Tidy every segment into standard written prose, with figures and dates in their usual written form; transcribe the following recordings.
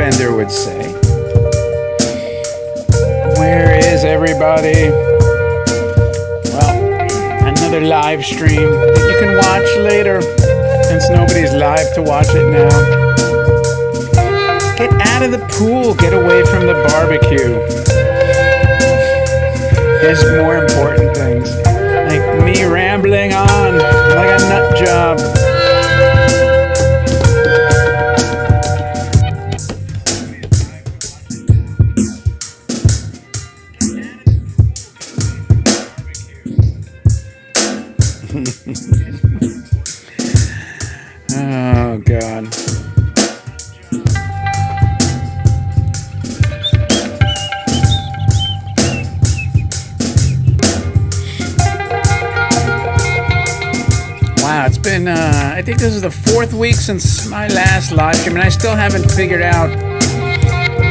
Bender would say. Where is everybody? Well, another live stream that you can watch later, since nobody's live to watch it now. Get out of the pool. Get away from the barbecue. There's more important things, like me rambling on like a nut job. Oh, God. Wow, it's been, I think this is the 4th week since my last live stream, and I still haven't figured out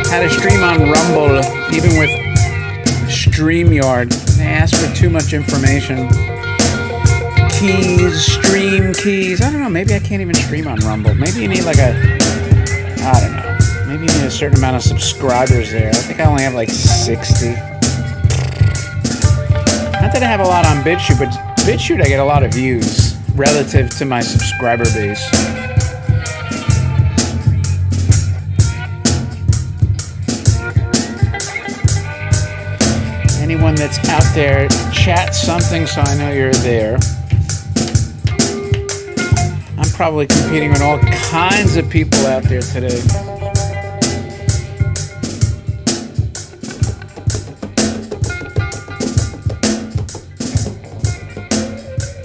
how to stream on Rumble, even with StreamYard. They ask for too much information. Keys, stream keys. I don't know, maybe I can't even stream on Rumble. Maybe you need like I don't know. Maybe you need a certain amount of subscribers there. I think I only have like 60. Not that I have a lot on BitChute, but BitChute I get a lot of views relative to my subscriber base. Anyone that's out there, chat something so I know you're there. I'm probably competing with all kinds of people out there today.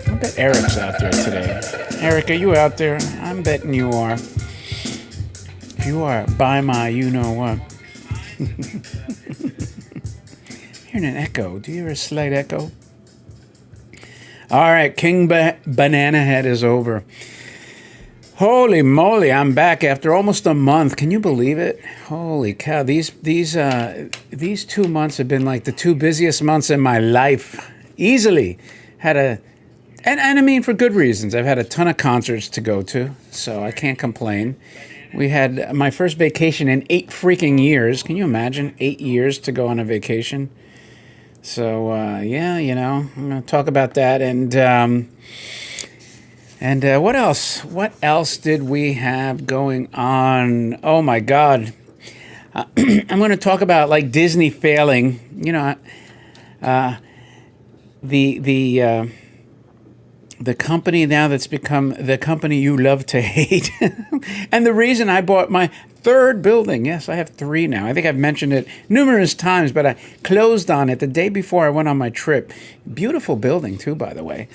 I bet Eric's out there today. Eric, are you out there? I'm betting you are. If you are, buy my you-know-what. Hearing an echo. Do you hear a slight echo? All right, King Banana Head is over. Holy moly, I'm back after almost a month. Can you believe it? Holy cow. These 2 months have been like the 2 busiest months in my life. Easily. And I mean for good reasons. I've had a ton of concerts to go to, so I can't complain. We had my first vacation in 8 freaking years. Can you imagine? 8 years to go on a vacation. So, yeah, you know, I'm going to talk about that. And what else? What else did we have going on? Oh, my God. I'm going to talk about, like, Disney failing. You know, the company now that's become the company you love to hate. And the reason I bought my 3rd building. Yes, I have 3 now. I think I've mentioned it numerous times, but I closed on it the day before I went on my trip. Beautiful building, too, by the way.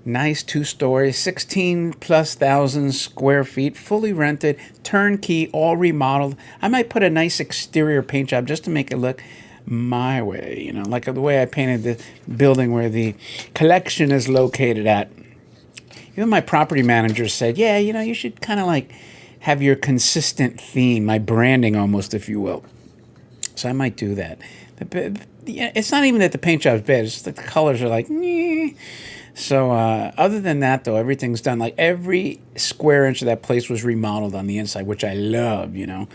Nice 2-story, 16,000+ square feet, fully rented, turnkey, all remodeled. I might put a nice exterior paint job just to make it look my way, you know, like the way I painted the building where the collection is located at. Even my property manager said, yeah, you know, you should kind of like have your consistent theme, my branding almost, if you will. So I might do that. It's not even that the paint job's bad. It's that the colors are like, nyeh. So other than that, though, everything's done. Like every square inch of that place was remodeled on the inside, which I love, you know.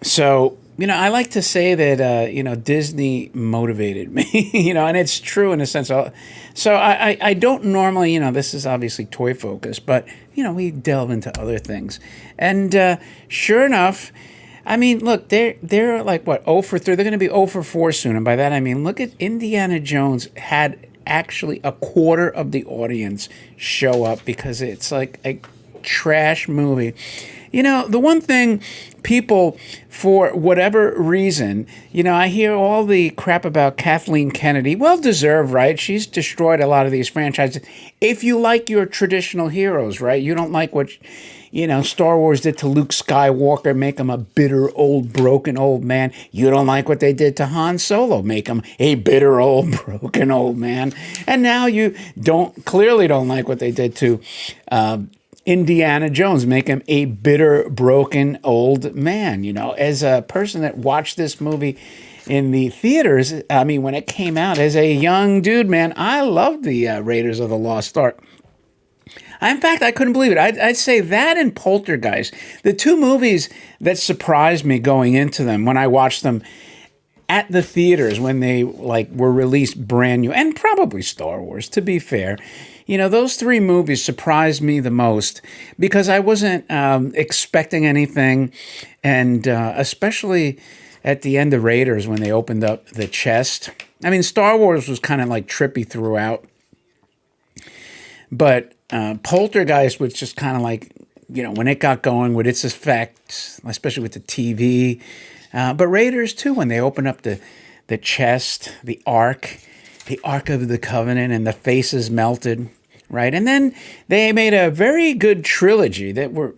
So, you know, I like to say that, you know, Disney motivated me, you know, and it's true in a sense. So I don't normally, you know, this is obviously toy focused, but, you know, we delve into other things. And sure enough, I mean, look, they're like, what, 0 for 3? They're going to be 0 for 4 soon. And by that, I mean, look at Indiana Jones had actually a quarter of the audience show up because it's like a trash movie. You know, the one thing people, for whatever reason, you know, I hear all the crap about Kathleen Kennedy. Well deserved, right? She's destroyed a lot of these franchises. If you like your traditional heroes, right? You don't like what, you know, Star Wars did to Luke Skywalker, make him a bitter, old, broken old man. You don't like what they did to Han Solo, make him a bitter, old, broken old man. And now you clearly don't like what they did to Indiana Jones, make him a bitter, broken old man. You know, as a person that watched this movie in the theaters, I mean, when it came out as a young dude, man, I loved the Raiders of the Lost Ark. In fact, I couldn't believe it. I'd say that and Poltergeist, the two movies that surprised me going into them when I watched them at the theaters when they like were released brand new, and probably Star Wars, to be fair. Those three movies surprised me the most because I wasn't expecting anything, and especially at the end of Raiders when they opened up the chest. I mean, Star Wars was kind of like trippy throughout, but Poltergeist was just kind of like, when it got going with its effects, especially with the TV. But Raiders too, when they opened up the chest, the Ark of the Covenant, and the faces melted, right? And then they made a very good trilogy that were,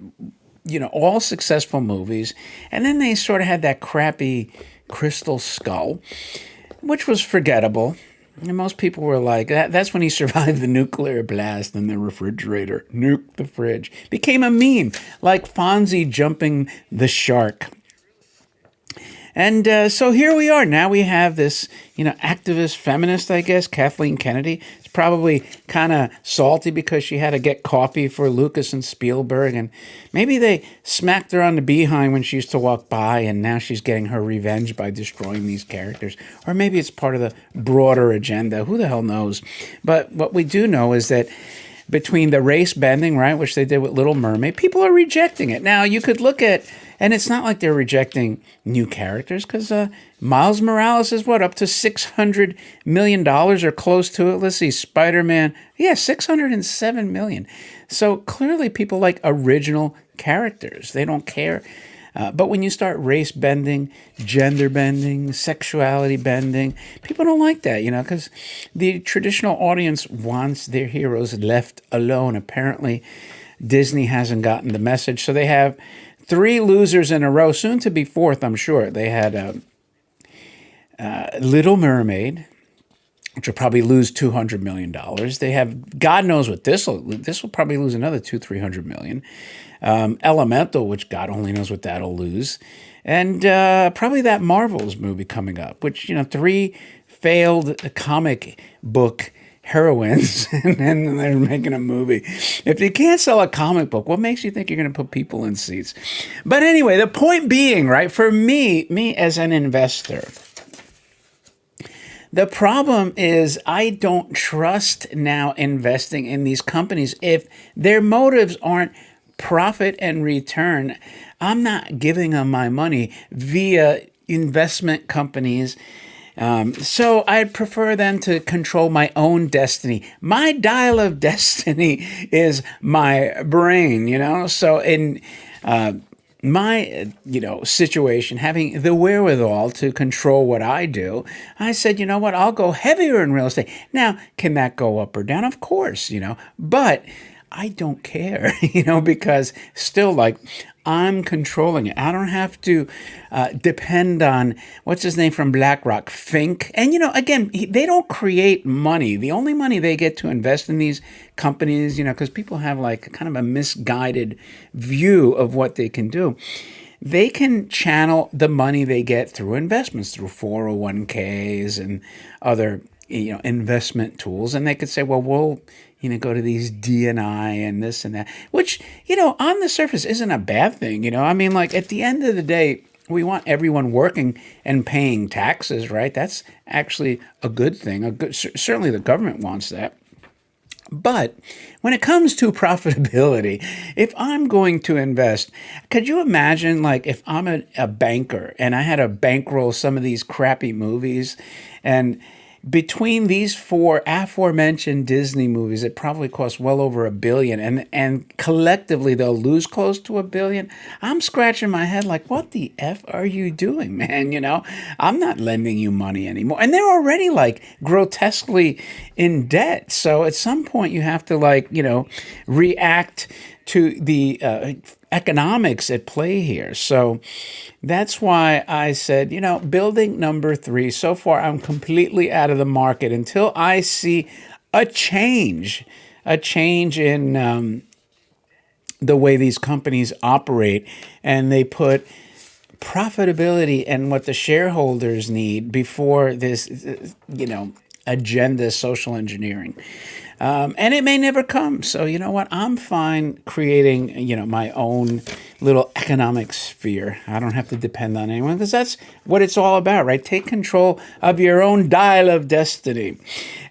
all successful movies. And then they sort of had that crappy Crystal Skull, which was forgettable. And most people were like, that's when he survived the nuclear blast in the refrigerator. Nuke the fridge. Became a meme, like Fonzie jumping the shark. And so here we are. Now we have this, activist feminist, I guess, Kathleen Kennedy. It's probably kind of salty because she had to get coffee for Lucas and Spielberg. And maybe they smacked her on the behind when she used to walk by, and now she's getting her revenge by destroying these characters. Or maybe it's part of the broader agenda. Who the hell knows? But what we do know is that between the race bending, right, which they did with Little Mermaid, people are rejecting it. Now, you could look at, and it's not like they're rejecting new characters, because Miles Morales is up to $600 million or close to it. Let's see, Spider-Man, $607 million. So clearly people like original characters. They don't care. But when you start race bending, gender bending, sexuality bending, people don't like that, because the traditional audience wants their heroes left alone. Apparently, Disney hasn't gotten the message. So they have 3 losers in a row, soon to be 4th, I'm sure. They had Little Mermaid, which will probably lose $200 million. They have, God knows what this will probably lose another $200-300 million. Elemental, which God only knows what that'll lose. And probably that Marvel's movie coming up, which, 3 failed comic book heroines, and then they're making a movie. If you can't sell a comic book, what makes you think you're going to put people in seats? But anyway, the point being, right, for me as an investor, the problem is I don't trust now investing in these companies if their motives aren't profit and return. I'm not giving them my money via investment companies. So I'd prefer them to control my own destiny. My dial of destiny is my brain, So in my, situation, having the wherewithal to control what I do, I said, what, I'll go heavier in real estate. Now, can that go up or down? Of course, but I don't care, because still, like, I'm controlling it. I don't have to depend on, what's his name from BlackRock, Fink. And, again, they don't create money. The only money they get to invest in these companies, because people have like kind of a misguided view of what they can do. They can channel the money they get through investments, through 401ks and other, investment tools. And they could say, well, we'll go to these D&I and this and that, which, on the surface isn't a bad thing. I mean, like, at the end of the day, we want everyone working and paying taxes, right? That's actually a good thing. Certainly the government wants that. But when it comes to profitability, if I'm going to invest, could you imagine, like, if I'm a banker and I had to bankroll some of these crappy movies, and between these 4 aforementioned Disney movies, it probably costs well over $1 billion, and collectively they'll lose close to $1 billion. I'm scratching my head like, what the F are you doing, man? I'm not lending you money anymore. And they're already like grotesquely in debt. So at some point you have to react to the economics at play here. So that's why I said, building number 3, so far I'm completely out of the market until I see a change in the way these companies operate, and they put profitability and what the shareholders need before this, agenda social engineering. And it may never come. So you know what? I'm fine creating, my own little economic sphere. I don't have to depend on anyone because that's what it's all about, right? Take control of your own dial of destiny.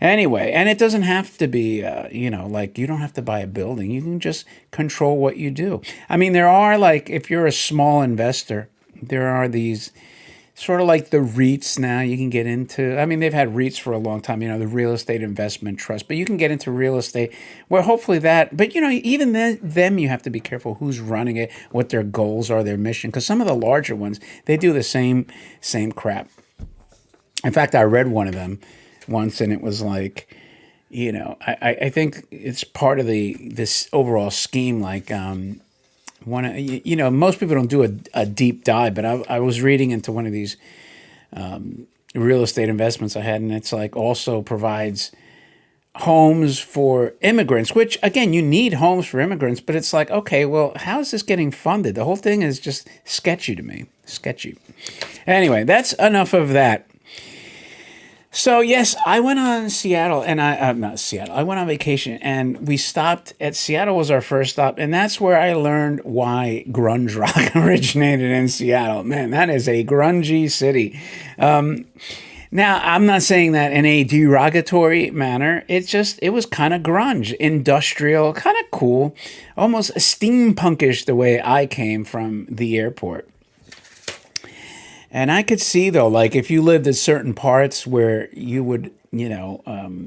Anyway, and it doesn't have to be, like you don't have to buy a building. You can just control what you do. I mean, there are like, if you're a small investor, there are these sort of like the REITs now you can get into. I mean, they've had REITs for a long time, the real estate investment trust, but you can get into real estate where hopefully that, but even then, them, you have to be careful who's running it, what their goals are, their mission, because some of the larger ones, they do the same crap. In fact, I read one of them once and it was like, I think it's part of this overall scheme, like, most people don't do a deep dive, but I was reading into one of these real estate investments I had, and it's like also provides homes for immigrants, which again, you need homes for immigrants, but it's like, okay, well, how is this getting funded? The whole thing is just sketchy to me. Sketchy. Anyway, that's enough of that. So yes, I went on Seattle, and not Seattle. I went on vacation, and we stopped at Seattle was our first stop, and that's where I learned why grunge rock originated in Seattle. Man, that is a grungy city. Now, I'm not saying that in a derogatory manner. It was kind of grunge, industrial, kind of cool, almost steampunkish the way I came from the airport. And I could see though, like if you lived in certain parts where you would, have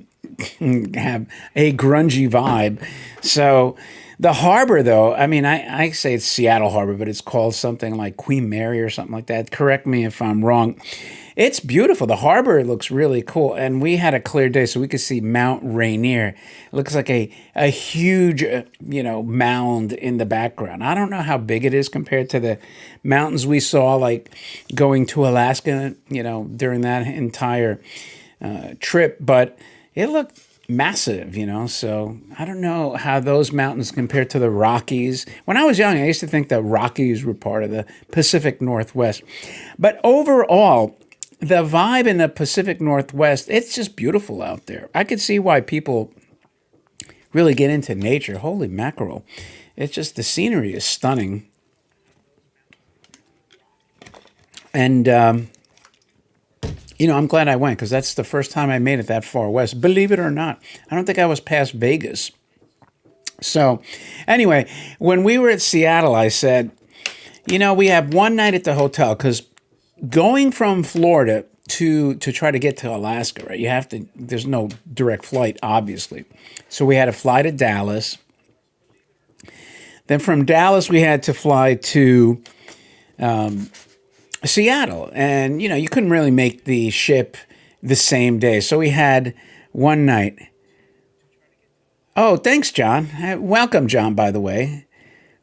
a grungy vibe. So the harbor though, I mean, I say it's Seattle Harbor, but it's called something like Queen Mary or something like that. Correct me if I'm wrong. It's beautiful. The harbor looks really cool. And we had a clear day, so we could see Mount Rainier. It looks like a huge, mound in the background. I don't know how big it is compared to the mountains we saw, like going to Alaska, during that entire trip. But it looked massive, so I don't know how those mountains compare to the Rockies. When I was young, I used to think the Rockies were part of the Pacific Northwest. But overall, the vibe in the Pacific Northwest, it's just beautiful out there. I could see why people really get into nature. Holy mackerel. It's just the scenery is stunning. And, I'm glad I went because that's the first time I made it that far west. Believe it or not, I don't think I was past Vegas. So anyway, when we were at Seattle, I said, we have one night at the hotel because going from Florida to try to get to Alaska, right? There's no direct flight, obviously. So we had to fly to Dallas. Then from Dallas, we had to fly to Seattle. And, you couldn't really make the ship the same day. So we had one night. Oh, thanks, John. Welcome, John, by the way.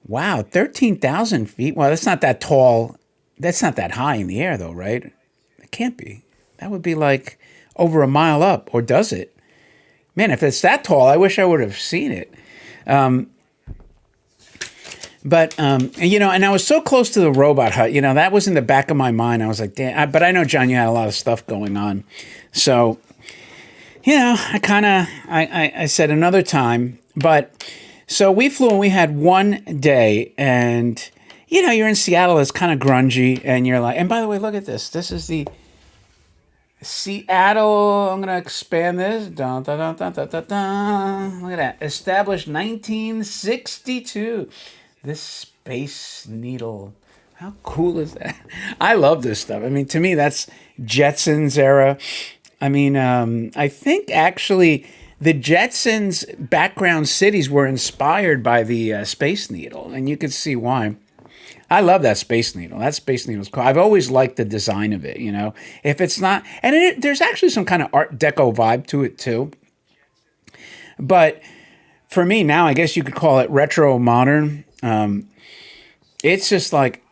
Wow, 13,000 feet. Well, that's not that tall. That's not that high in the air, though, right? It can't be. That would be like over a mile up, or does it? Man, if it's that tall, I wish I would have seen it. And I was so close to the robot hut, that was in the back of my mind. I was like, damn, but I know, John, you had a lot of stuff going on. So, I said another time, but so we flew and we had one day and, you're in Seattle, it's kind of grungy and you're like, and by the way, look at this. This is the Seattle, I'm going to expand this. Dun, dun, dun, dun, dun, dun, dun. Look at that. Established 1962. This Space Needle. How cool is that? I love this stuff. I mean, to me, that's Jetsons era. I mean, I think actually the Jetsons' background cities were inspired by the Space Needle, and you could see why. I love that Space Needle. That Space Needle is cool. I've always liked the design of it, If it's not, and there's actually some kind of Art Deco vibe to it too. But for me now, I guess you could call it retro modern. It's just like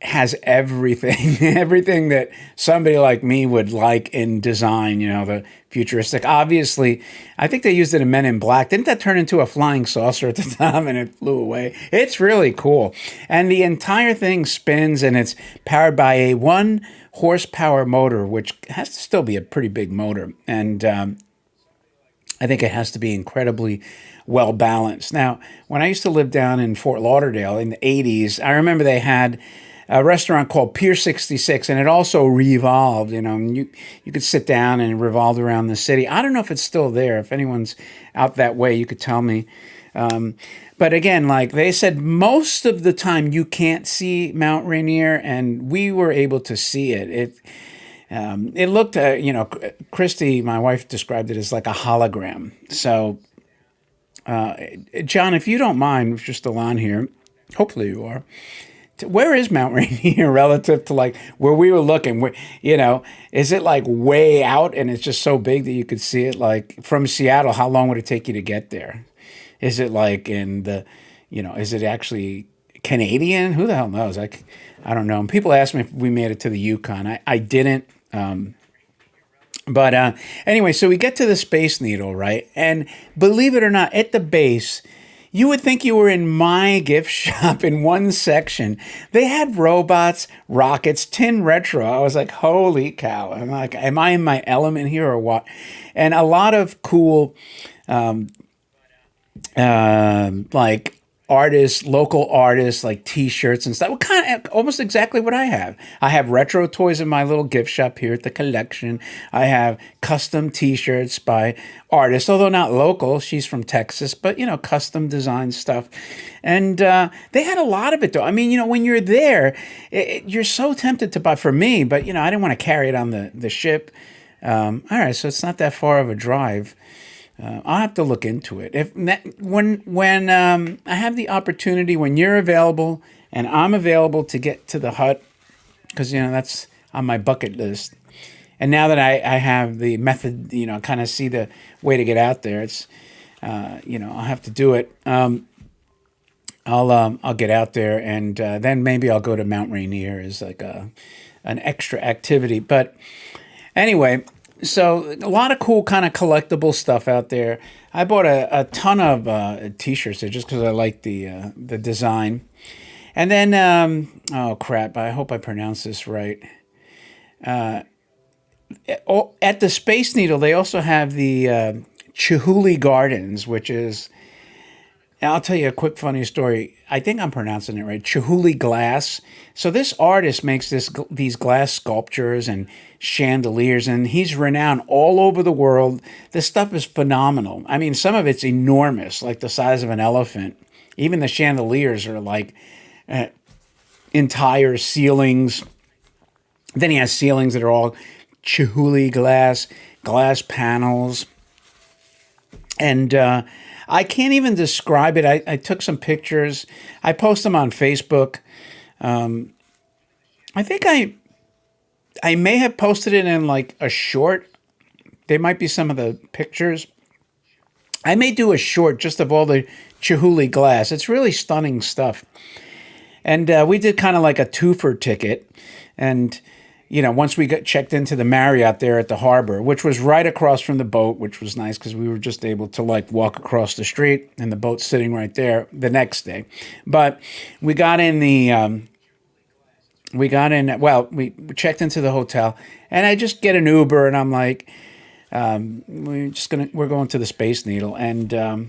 has everything, everything that somebody like me would like in design, the futuristic. Obviously, I think they used it in Men in Black. Didn't that turn into a flying saucer at the time and it flew away? It's really cool. And the entire thing spins and it's powered by a 1 horsepower motor, which has to still be a pretty big motor. And I think it has to be incredibly well balanced. Now, when I used to live down in Fort Lauderdale in the 80s, I remember they had a restaurant called Pier 66, and it also revolved, and you could sit down and it revolved around the city. I don't know if it's still there. If anyone's out that way, you could tell me. But again, like they said, most of the time you can't see Mount Rainier, and we were able to see it. It looked, Christy, my wife, described it as like a hologram. So, John, if you don't mind, if you're still on here, hopefully you are. Where is Mount Rainier relative to like where we were looking? Is it like way out and it's just so big that you could see it? Like from Seattle, how long would it take you to get there? Is it like is it actually Canadian? Who the hell knows? I don't know. And people ask me if we made it to the Yukon. I didn't. But anyway, so we get to the Space Needle, right? And believe it or not, at the base, you would think you were in my gift shop in one section. They had robots, rockets, tin retro. I was like, holy cow. I'm like, am I in my element here or what? And a lot of cool, like artists, local artists, like T-shirts and stuff. Kind of almost exactly what I have. I have retro toys in my little gift shop here at the collection. I have custom T-shirts by artists, although not local. She's from Texas, but custom design stuff. And they had a lot of it, though. I mean, when you're there, you're so tempted to buy for me, but I didn't want to carry it on the ship. All right, so it's not that far of a drive. I'll have to look into it. When I have the opportunity, when you're available and I'm available to get to the hut, because that's on my bucket list. And now that I have the method, kind of see the way to get out there, it's I'll have to do it. I'll get out there, and then maybe I'll go to Mount Rainier as like an extra activity. But anyway. So a lot of cool kind of collectible stuff out there. I bought a ton of T-shirts there just because I like the design. And then, oh crap, I hope I pronounced this right. At the Space Needle, they also have the Chihuly Gardens, which is, I'll tell you a quick funny story. I think I'm pronouncing it right. Chihuly Glass. So this artist makes these glass sculptures and chandeliers, and he's renowned all over the world. This stuff is phenomenal. I mean, some of it's enormous, like the size of an elephant. Even the chandeliers are like entire ceilings. Then he has ceilings that are all Chihuly glass panels. And I can't even describe it. I took some pictures. I post them on Facebook. I think I may have posted it in like a short. There might be some of the pictures. I may do a short just of all the Chihuly glass. It's really stunning stuff. And we did kind of like a twofer ticket. And once we got checked into the Marriott there at the harbor, which was right across from the boat, which was nice because we were just able to like walk across the street and the boat's sitting right there the next day. But we got in we checked into the hotel and I just get an Uber and I'm like, we're going to the Space Needle. And I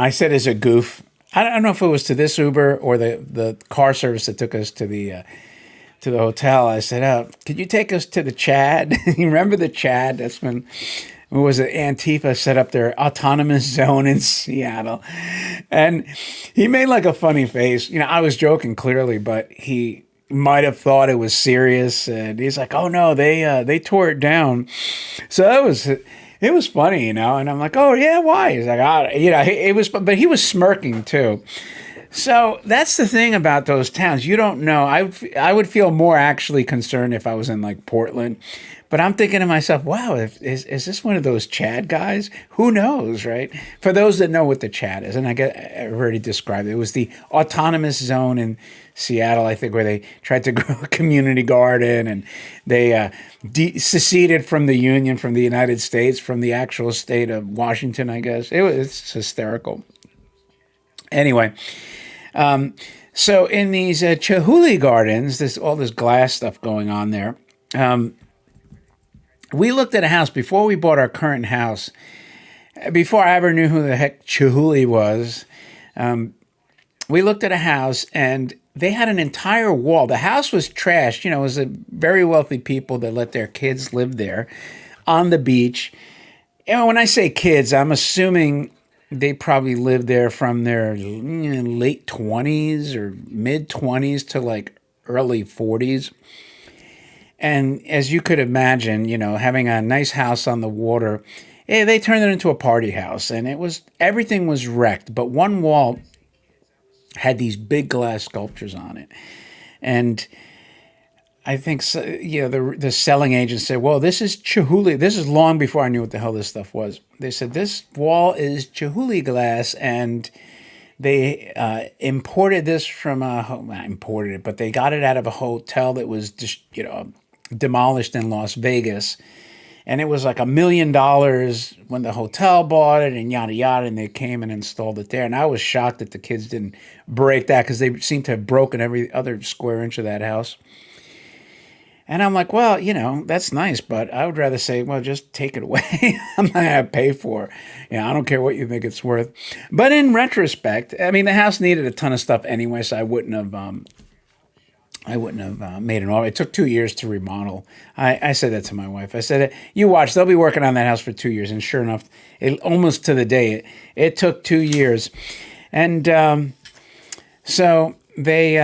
said as a goof, I don't know if it was to this Uber or the car service that took us to the hotel. I said, could you take us to the Chad? You remember the Chad? That's when Antifa set up their autonomous zone in Seattle. And he made like a funny face. I was joking clearly, but he might have thought it was serious. And he's like, oh no, they tore it down. So it was funny, And I'm like, oh yeah, why? He's like, it was, but he was smirking too. So that's the thing about those towns. You don't know. I would feel more actually concerned if I was in like Portland. But I'm thinking to myself, wow, is this one of those Chad guys? Who knows, right? For those that know what the Chad is, and I've already described it. It was the autonomous zone in Seattle, I think, where they tried to grow a community garden and they seceded from the Union, from the United States, from the actual state of Washington, I guess. It's hysterical. Anyway. So in these Chihuly Gardens, there's all this glass stuff going on there. We looked at a house before we bought our current house. Before I ever knew who the heck Chihuly was, we looked at a house and they had an entire wall. The house was trashed. You know, it was a very wealthy people that let their kids live there on the beach. And when I say kids, I'm assuming they probably lived there from their late 20s or mid 20s to like early 40s. And as you could imagine, you know, having a nice house on the water, they turned it into a party house, and everything was wrecked. But one wall had these big glass sculptures on it, and I think so, you know, the selling agent said, "Well, this is Chihuly." This is long before I knew what the hell this stuff was. They said this wall is Chihuly glass, and they imported this from not imported it, but they got it out of a hotel that was just, you know, demolished in Las Vegas. And it was like $1 million when the hotel bought it and yada yada, and they came and installed it there. And I was shocked that the kids didn't break that because they seemed to have broken every other square inch of that house. And I'm like, well, you know, that's nice, but I would rather say, well, just take it away. I'm not going to pay for it. You know, I don't care what you think it's worth. But in retrospect, I mean, the house needed a ton of stuff anyway, so I wouldn't have made an offer. It took 2 years to remodel. I said that to my wife. I said, you watch, they'll be working on that house for 2 years. And sure enough, almost to the day, it took 2 years. And so they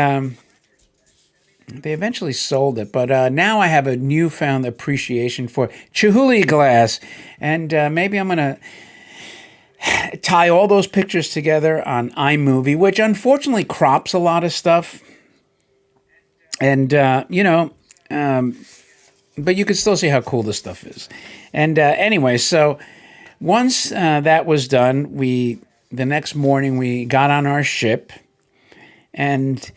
eventually sold it, but now I have a newfound appreciation for Chihuly glass, and maybe I'm going to tie all those pictures together on iMovie, which unfortunately crops a lot of stuff, and you know, but you can still see how cool this stuff is. And anyway, so once that was done, the next morning we got on our ship, and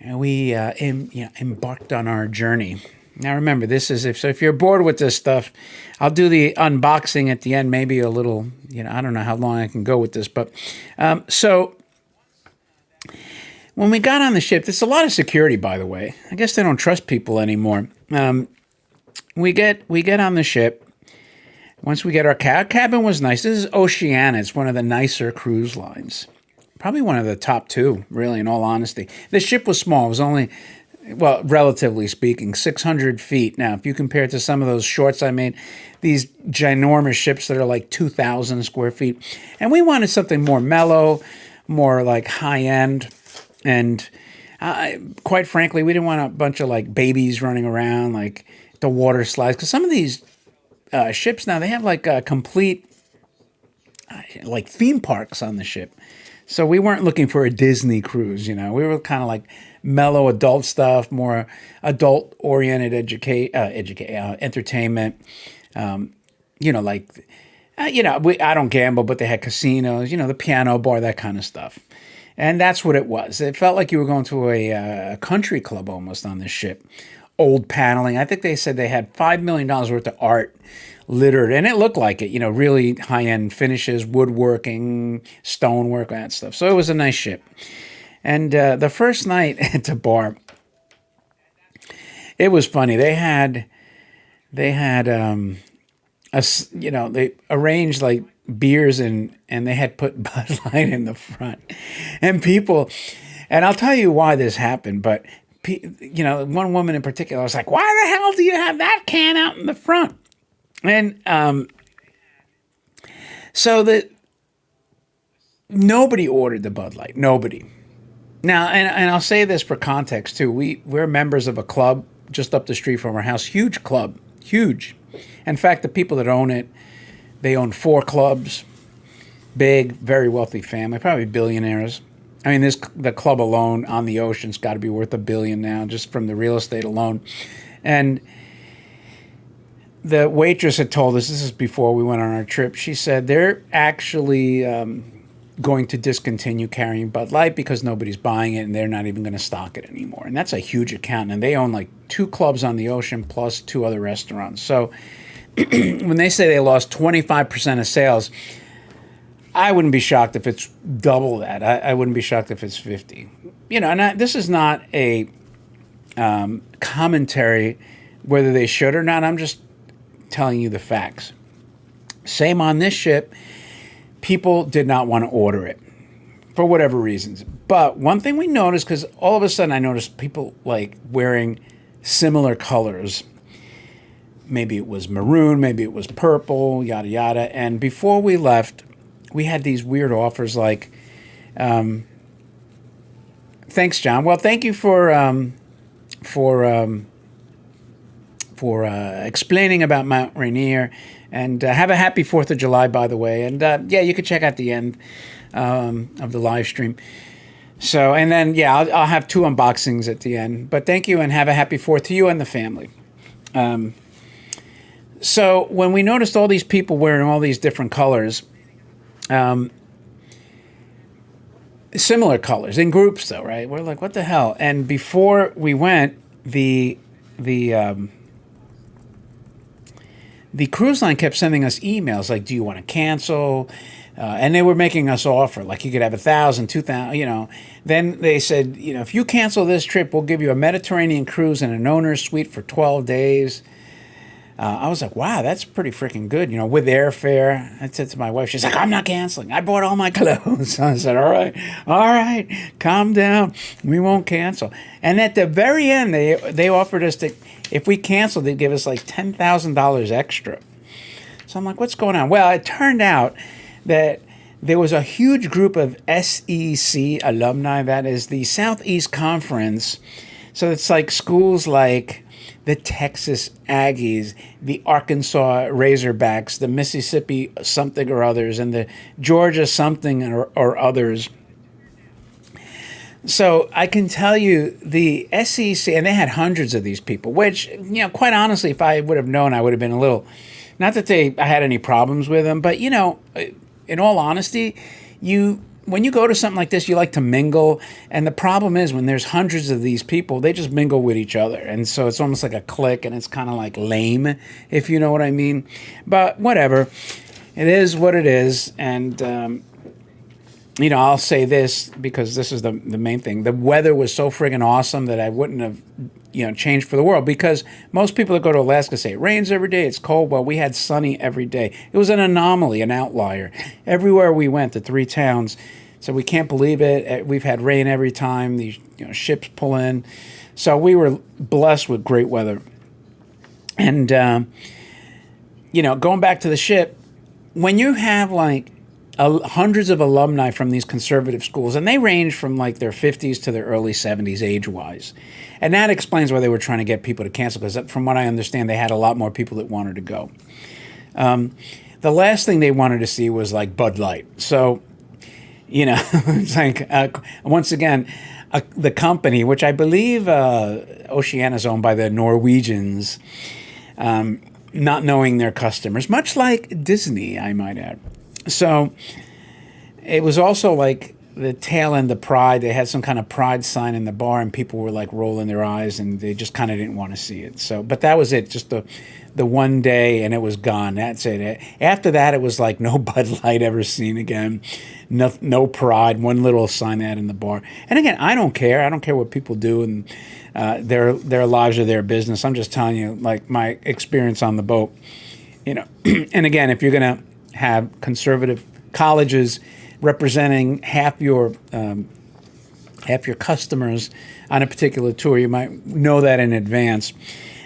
we embarked on our journey. Now remember, this is if you're bored with this stuff, I'll do the unboxing at the end, maybe a little, you know, I don't know how long I can go with this, but so when we got on the ship, there's a lot of security, by the way. I guess they don't trust people anymore. We get on the ship. Once we get our cabin was nice. This is Oceania. It's one of the nicer cruise lines. Probably one of the top two, really, in all honesty. The ship was small. It was only, well, relatively speaking, 600 feet. Now, if you compare it to some of those shorts I made, these ginormous ships that are like 2,000 square feet. And we wanted something more mellow, more like high-end. And quite frankly, we didn't want a bunch of like babies running around, like the water slides. Because some of these ships now, they have like a complete, like theme parks on the ship. So we weren't looking for a Disney cruise, you know. We were kind of like mellow adult stuff, more adult-oriented entertainment. You know, like, I don't gamble, but they had casinos, you know, the piano bar, that kind of stuff. And that's what it was. It felt like you were going to a country club almost on this ship. Old paneling. I think they said they had $5 million worth of art littered, and it looked like it, you know, really high-end finishes, woodworking, stonework, that stuff. So it was a nice ship. And the first night at the bar, it was funny. They had they arranged like beers and they had put Bud Light in the front, and people, and I'll tell you why this happened, but you know, one woman in particular was like, "Why the hell do you have that can out in the front?" And so that nobody ordered the Bud Light. Nobody. Now, and I'll say this for context too. We're members of a club just up the street from our house. Huge club, huge. In fact, the people that own it, they own 4 clubs. Big, very wealthy family, probably billionaires. I mean, the club alone on the ocean's got to be worth $1 billion now, just from the real estate alone. And the waitress had told us, this is before we went on our trip, she said they're actually going to discontinue carrying Bud Light because nobody's buying it and they're not even going to stock it anymore. And that's a huge account. And they own like 2 clubs on the ocean plus 2 other restaurants. So when they say they lost 25% of sales, I wouldn't be shocked if it's double that. I wouldn't be shocked if it's 50. You know, and this is not a commentary whether they should or not. I'm just telling you the facts. Same on this ship. People did not want to order it for whatever reasons. But one thing we noticed, because all of a sudden I noticed people like wearing similar colors. Maybe it was maroon, maybe it was purple, yada yada. And before we left, we had these weird offers like, thanks, John. Well, thank you for explaining about Mount Rainier, and have a happy 4th of July, by the way. And yeah, you can check out the end of the live stream. So, and then yeah, I'll have 2 unboxings at the end. But thank you, and have a happy 4th to you and the family. So when we noticed all these people wearing all these different colors, similar colors in groups though, right? We're like, what the hell? And before we went, the cruise line kept sending us emails like, do you want to cancel? And they were making us offer, like you could have 1,000, 2,000, you know. Then they said, you know, if you cancel this trip, we'll give you a Mediterranean cruise and an owner's suite for 12 days. I was like, wow, that's pretty freaking good, you know, with airfare. I said to my wife, she's like, I'm not canceling. I bought all my clothes. I said, all right, calm down. We won't cancel. And at the very end, they offered us to, if we canceled, they'd give us like $10,000 extra. So I'm like, what's going on? Well, it turned out that there was a huge group of SEC alumni, that is the Southeast Conference. So it's like schools like the Texas Aggies, the Arkansas Razorbacks, the Mississippi something or others, and the Georgia something or others. So I can tell you the SEC, and they had hundreds of these people, which, you know, quite honestly, if I would have known, I would have been a little, not that I had any problems with them, but, you know, in all honesty, when you go to something like this, you like to mingle. And the problem is when there's hundreds of these people, they just mingle with each other. And so it's almost like a clique, and it's kind of like lame, if you know what I mean. But whatever. It is what it is. And, you know, I'll say this because this is the main thing. The weather was so friggin' awesome that I wouldn't have, you know, changed for the world, because most people that go to Alaska say it rains every day, it's cold. Well, we had sunny every day. It was an anomaly, an outlier. Everywhere we went, the 3 towns, so we can't believe it. We've had rain every time. These, you know, ships pull in. So we were blessed with great weather. And, you know, going back to the ship, when you have like hundreds of alumni from these conservative schools, and they range from like their 50s to their early 70s age-wise. And that explains why they were trying to get people to cancel, because from what I understand, they had a lot more people that wanted to go. The last thing they wanted to see was like Bud Light. So, you know, it's like, once again, the company, which I believe Oceania is owned by the Norwegians, not knowing their customers, much like Disney, I might add. So it was also like the tail end of Pride. They had some kind of Pride sign in the bar, and people were like rolling their eyes, and they just kind of didn't want to see it. So, but that was it, just the one day, and it was gone. That's it. After that, it was like no Bud Light ever seen again. No Pride, one little sign ad in the bar. And again, I don't care. I don't care what people do, and their lives are their business. I'm just telling you, like, my experience on the boat. You know, and again, if you're gonna have conservative colleges representing half your customers on a particular tour, you might know that in advance.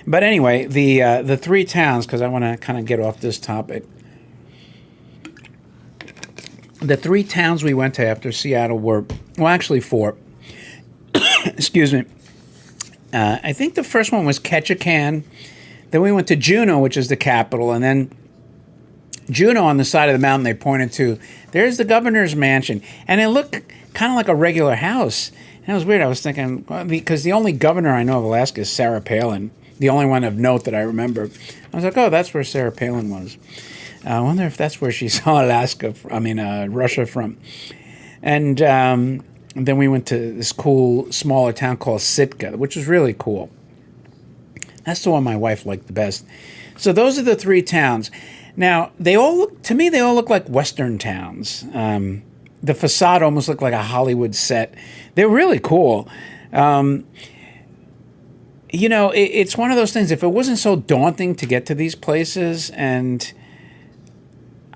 But anyway, the 3 towns, because I want to kind of get off this topic. The 3 towns we went to after Seattle were, well, actually 4. Excuse me. I think the first one was Ketchikan. Then we went to Juneau, which is the capital, and then Juneau, on the side of the mountain they pointed to, there's the governor's mansion. And it looked kind of like a regular house. And it was weird. I was thinking, well, because the only governor I know of Alaska is Sarah Palin, the only one of note that I remember. I was like, oh, that's where Sarah Palin was. I wonder if that's where she saw Russia from. And then we went to this cool, smaller town called Sitka, which was really cool. That's the one my wife liked the best. So those are the 3 towns. Now, they all look like Western towns. The facade almost looked like a Hollywood set. They're really cool. it's one of those things. If it wasn't so daunting to get to these places, and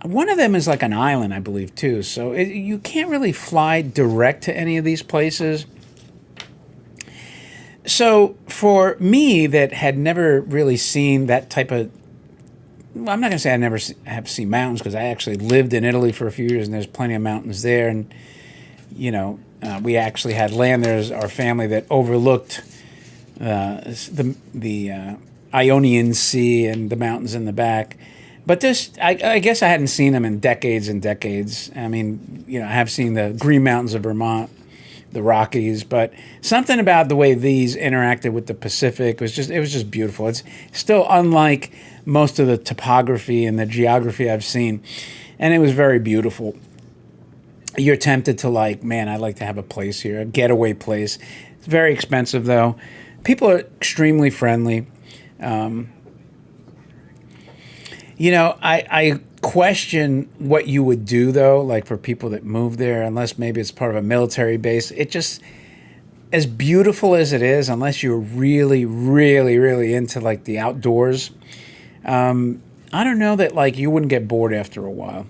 one of them is like an island, I believe, too. So you can't really fly direct to any of these places. So for me, that had never really seen that type of, well, I'm not going to say I never have seen mountains, because I actually lived in Italy for a few years, and there's plenty of mountains there. And we actually had land. There's our family that overlooked the Ionian Sea and the mountains in the back. But I guess I hadn't seen them in decades and decades. I mean, I have seen the Green Mountains of Vermont, the Rockies, but something about the way these interacted with the Pacific was just beautiful. It's still unlike most of the topography and the geography I've seen, and it was very beautiful. You're tempted to man, I'd like to have a place here, a getaway place. It's very expensive though. People are extremely friendly. I question what you would do though, like for people that move there, unless maybe it's part of a military base. It just, as beautiful as it is, unless you're really, really, really into the outdoors, I don't know that you wouldn't get bored after a while.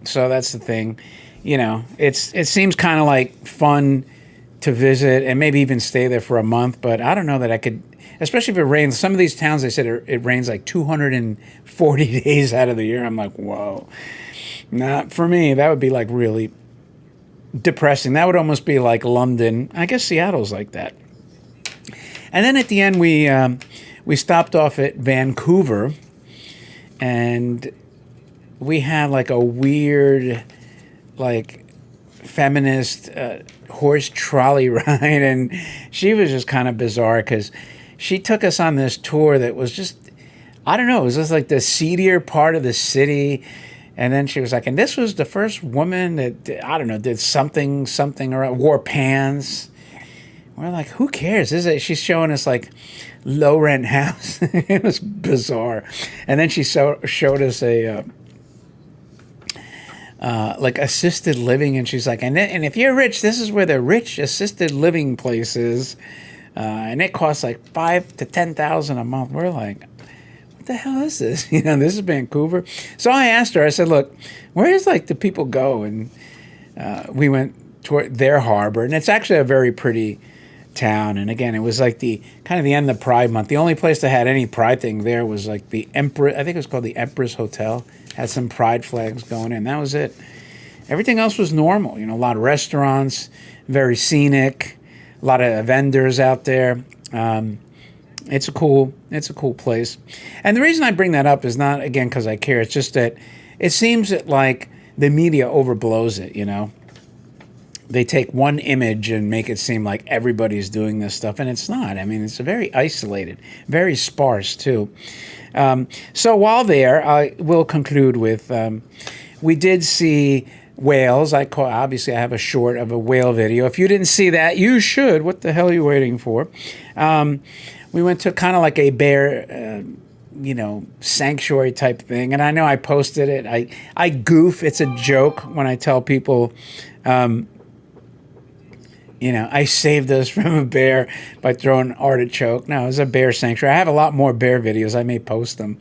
So that's the thing. It seems kind of fun to visit and maybe even stay there for a month, but I don't know that I could, especially if it rains. Some of these towns, they said it rains 240 days out of the year. I'm like, whoa. Not for me. That would be really depressing. That would almost be like London. I guess Seattle's like that. And then at the end, we stopped off at Vancouver, and we had a weird feminist horse trolley ride, and she was just kind of bizarre because she took us on this tour that was just, I don't know, it was just the seedier part of the city. And then she was like, and this was the first woman that, I don't know, did something or wore pants. We're like, who cares? She's showing us low rent house. It was bizarre. And then she showed us a assisted living, and she's like, and if you're rich, this is where the rich assisted living place is, and it costs $5,000 to $10,000 a month. We're like, what the hell is this? This is Vancouver. So I asked her, I said, look, where does the people go? And we went toward their harbor, and it's actually a very pretty town. And again, it was the kind of the end of Pride Month. The only place that had any Pride thing there was the Empress, I think it was called the Empress Hotel. Had some Pride flags going in. That was it. Everything else was normal. A lot of restaurants, very scenic, a lot of vendors out there. It's a cool place. And the reason I bring that up is not, again, because I care. It's just that it seems that the media overblows it. They take one image and make it seem like everybody's doing this stuff, and it's not. I mean, it's very isolated, very sparse too. So while there, I will conclude with, we did see whales. Obviously I have a short of a whale video. If you didn't see that, you should. What the hell are you waiting for? We went to kind of a bear, sanctuary type thing. And I know I posted it. I goof. It's a joke when I tell people, I saved us from a bear by throwing an artichoke. No, it was a bear sanctuary. I have a lot more bear videos. I may post them.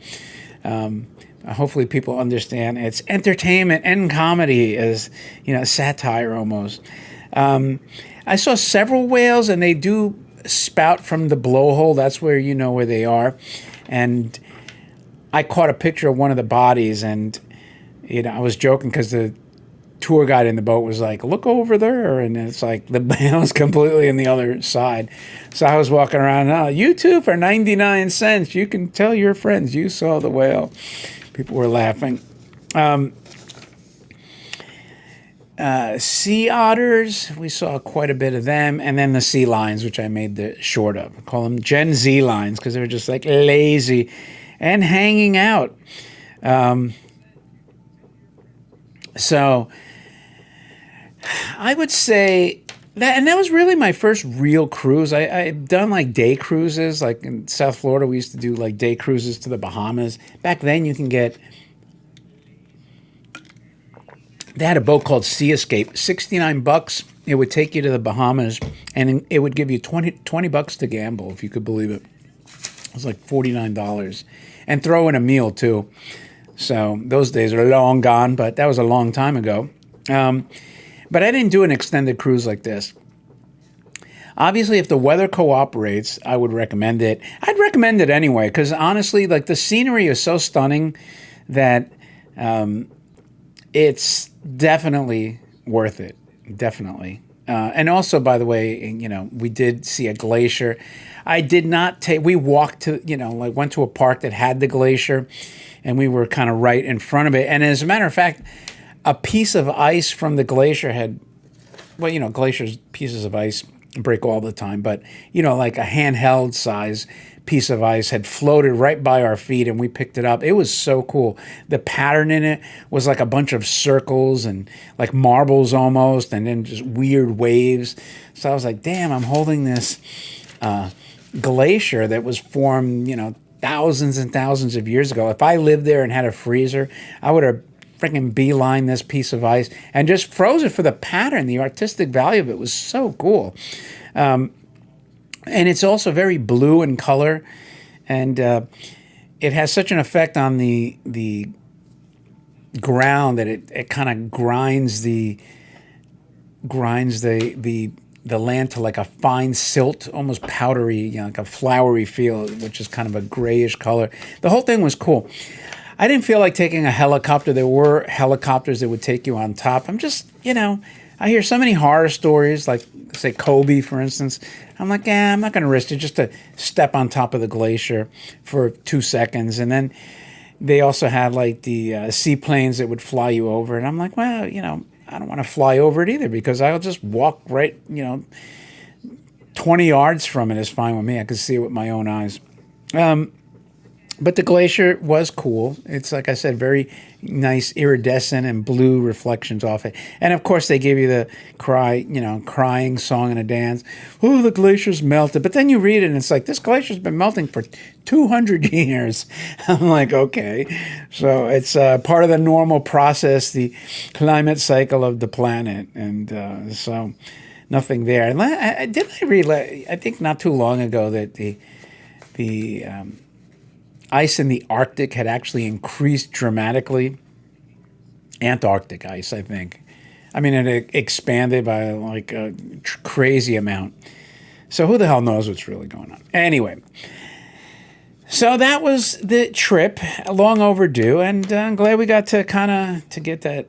Hopefully people understand it's entertainment and comedy, as satire almost. I saw several whales, and they do spout from the blowhole. That's where where they are. And I caught a picture of one of the bodies, and I was joking because the tour guide in the boat was like, look over there, and it's the whale is completely on the other side. So I was walking around, you too, for 99 cents you can tell your friends you saw the whale. People were laughing. Sea otters, we saw quite a bit of them, and then the sea lions, which I made the short of. I call them Gen Z lions because they were just lazy and hanging out. So I would say that, and that was really my first real cruise. I've done day cruises, in South Florida. We used to do day cruises to the Bahamas. Back then, you can get. They had a boat called Sea Escape, $69. it would take you to the Bahamas, and it would give you 20 bucks to gamble, if you could believe it. It was like $49, and throw in a meal too. So those days are long gone, but that was a long time ago. But I didn't do an extended cruise like this. Obviously, if the weather cooperates, I would recommend it. I'd recommend it anyway, because honestly, like, the scenery is so stunning that it's definitely worth it. Definitely. And also, by the way, we did see a glacier. I did not take, we walked to, like, went to a park that had the glacier, and we were kind of right in front of it. And as a matter of fact, a piece of ice from the glacier had, well, glaciers, pieces of ice break all the time, but, like a handheld size piece of ice had floated right by our feet, and we picked it up. It was so cool. The pattern in it was like a bunch of circles and like marbles almost, and then just weird waves. So I was like, damn, I'm holding this glacier that was formed, thousands and thousands of years ago. If I lived there and had a freezer, I would have freaking beeline this piece of ice and just froze it for the pattern. The artistic value of it was so cool. And it's also very blue in color, and it has such an effect on the ground that it kind of grinds the land to like a fine silt, almost powdery, like a flowery feel, which is kind of a grayish color. The whole thing was cool. I didn't feel like taking a helicopter. There were helicopters that would take you on top. I'm just, I hear so many horror stories, like, say, Kobe, for instance. I'm like, I'm not going to risk it just to step on top of the glacier for 2 seconds. And then they also had, like, the seaplanes that would fly you over. And I'm like, well, I don't want to fly over it either, because I'll just walk right, 20 yards from it is fine with me. I can see it with my own eyes. But the glacier was cool. It's, like I said, very nice iridescent and blue reflections off it. And of course, they give you the crying song and a dance. Oh, the glacier's melted. But then you read it and it's like, this glacier's been melting for 200 years. I'm like, okay. So it's part of the normal process, the climate cycle of the planet. And so nothing there. And I read, I think not too long ago, that the ice in the Arctic had actually increased dramatically. Antarctic ice, I think. I mean, it expanded by like a crazy amount. So who the hell knows what's really going on? Anyway, so that was the trip, long overdue, and I'm glad we got to to get that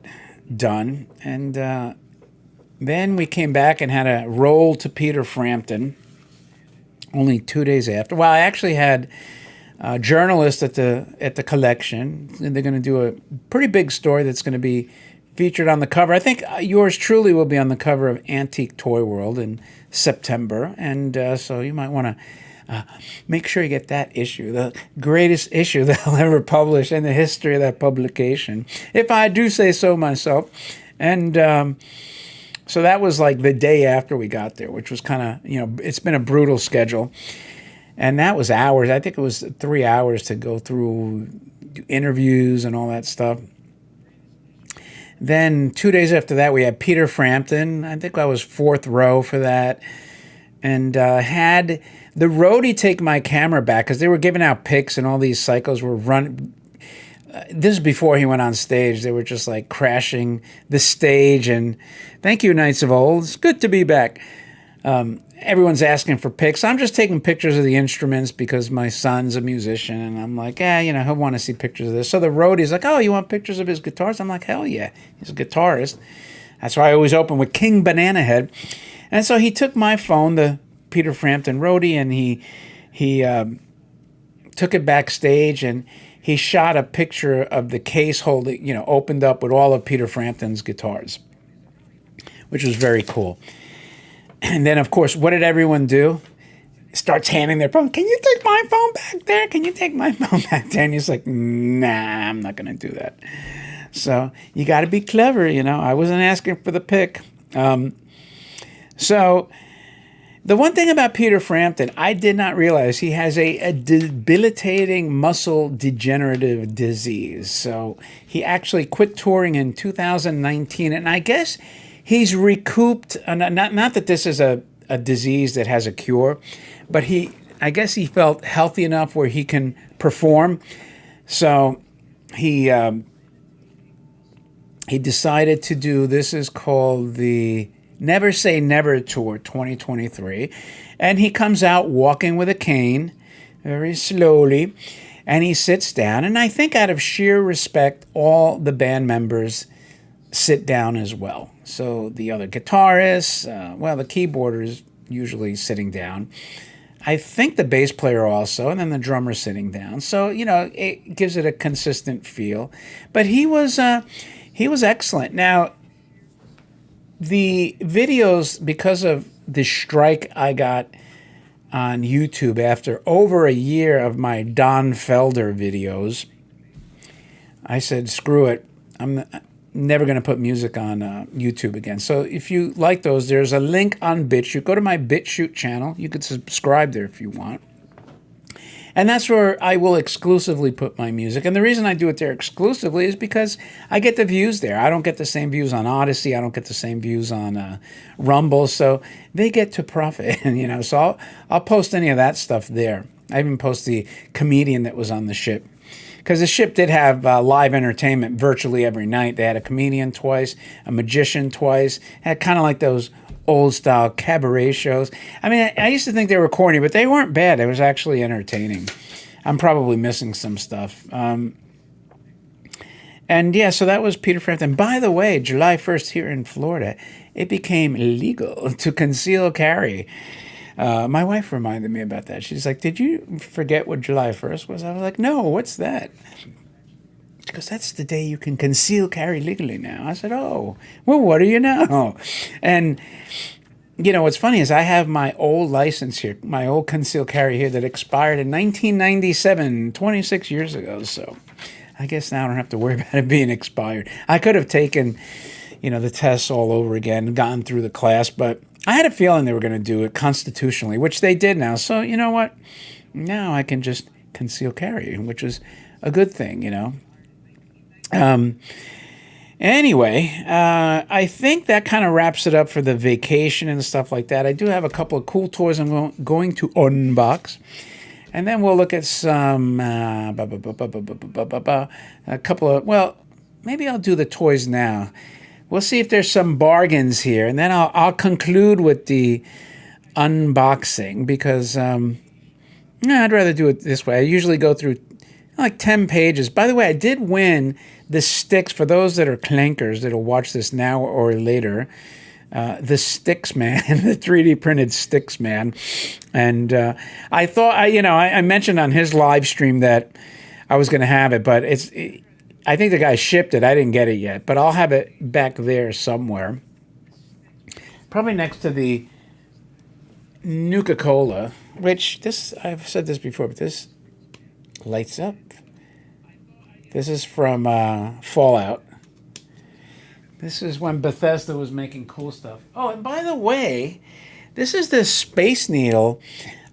done. And then we came back and had a roll to Peter Frampton only 2 days after. Well, I actually had journalist at the collection, and they're going to do a pretty big story that's going to be featured on the cover. I think yours truly will be on the cover of Antique Toy World in September, and so you might want to make sure you get that issue, the greatest issue that I'll ever publish in the history of that publication, if I do say so myself. And so that was like the day after we got there, which was kind of, it's been a brutal schedule. And that was hours. I think it was 3 hours to go through interviews and all that stuff. Then 2 days after that, we had Peter Frampton. I think I was fourth row for that. And had the roadie take my camera back, because they were giving out pics and all these cycles were running. This is before he went on stage. They were just like crashing the stage. And thank you, Knights of Old. It's good to be back. Everyone's asking for pics. I'm just taking pictures of the instruments because my son's a musician, and I'm like, he'll want to see pictures of this. So the roadie's like, oh, you want pictures of his guitars? I'm like, hell yeah, he's a guitarist. That's why I always open with King Banana Head. And so he took my phone, the Peter Frampton roadie, and he took it backstage, and he shot a picture of the case holding, opened up with all of Peter Frampton's guitars, which was very cool. And then, of course, what did everyone do? Starts handing their phone. Can you take my phone back there? Can you take my phone back there? And he's like, nah, I'm not going to do that. So you got to be clever, I wasn't asking for the pic. So the one thing about Peter Frampton, I did not realize he has a debilitating muscle degenerative disease. So he actually quit touring in 2019. And I guess he's recouped. Not that this is a disease that has a cure, but I guess he felt healthy enough where he can perform. So he decided to do, this is called the Never Say Never Tour 2023. And he comes out walking with a cane very slowly, and he sits down. And I think out of sheer respect, all the band members sit down as well. So the other guitarists, the keyboarder is usually sitting down. I think the bass player also, and then the drummer sitting down. So, it gives it a consistent feel. But he was excellent. Now, the videos, because of the strike I got on YouTube after over a year of my Don Felder videos, I said, screw it. I'm never going to put music on YouTube again. So if you like those, there's a link on BitChute. Go to my BitChute channel. You could subscribe there if you want. And that's where I will exclusively put my music. And the reason I do it there exclusively is because I get the views there. I don't get the same views on Odyssey. I don't get the same views on Rumble. So they get to profit, So I'll post any of that stuff there. I even post the comedian that was on the ship. Because the ship did have live entertainment virtually every night. They had a comedian twice, a magician twice. Had kind of like those old-style cabaret shows. I mean, I used to think they were corny, but they weren't bad. It was actually entertaining. I'm probably missing some stuff. So that was Peter Frampton. By the way, July 1st here in Florida, it became legal to conceal carry. My wife reminded me about that. She's like, did you forget what July 1st was? I was like, no, what's that? Because that's the day you can conceal carry legally now. I said, oh, well, what do you know? And, what's funny is I have my old license here, my old concealed carry here that expired in 1997, 26 years ago. So I guess now I don't have to worry about it being expired. I could have taken, the tests all over again, gotten through the class, but I had a feeling they were going to do it constitutionally, which they did now. So you know what? Now I can just conceal carry, which is a good thing, Anyway, I think that kind of wraps it up for the vacation and stuff like that. I do have a couple of cool toys I'm going to unbox. And then we'll look at some, a couple of, maybe I'll do the toys now. We'll see if there's some bargains here. And then I'll conclude with the unboxing because I'd rather do it this way. I usually go through like 10 pages. By the way, I did win the sticks for those that are clankers that'll watch this now or later. The Sticks Man, the 3D printed Sticks Man. And I thought, I mentioned on his live stream that I was going to have it, but I think the guy shipped it. I didn't get it yet, but I'll have it back there somewhere. Probably next to the Nuka-Cola, which I've said this before, but this lights up. This is from Fallout. This is when Bethesda was making cool stuff. Oh, and by the way, this is the Space Needle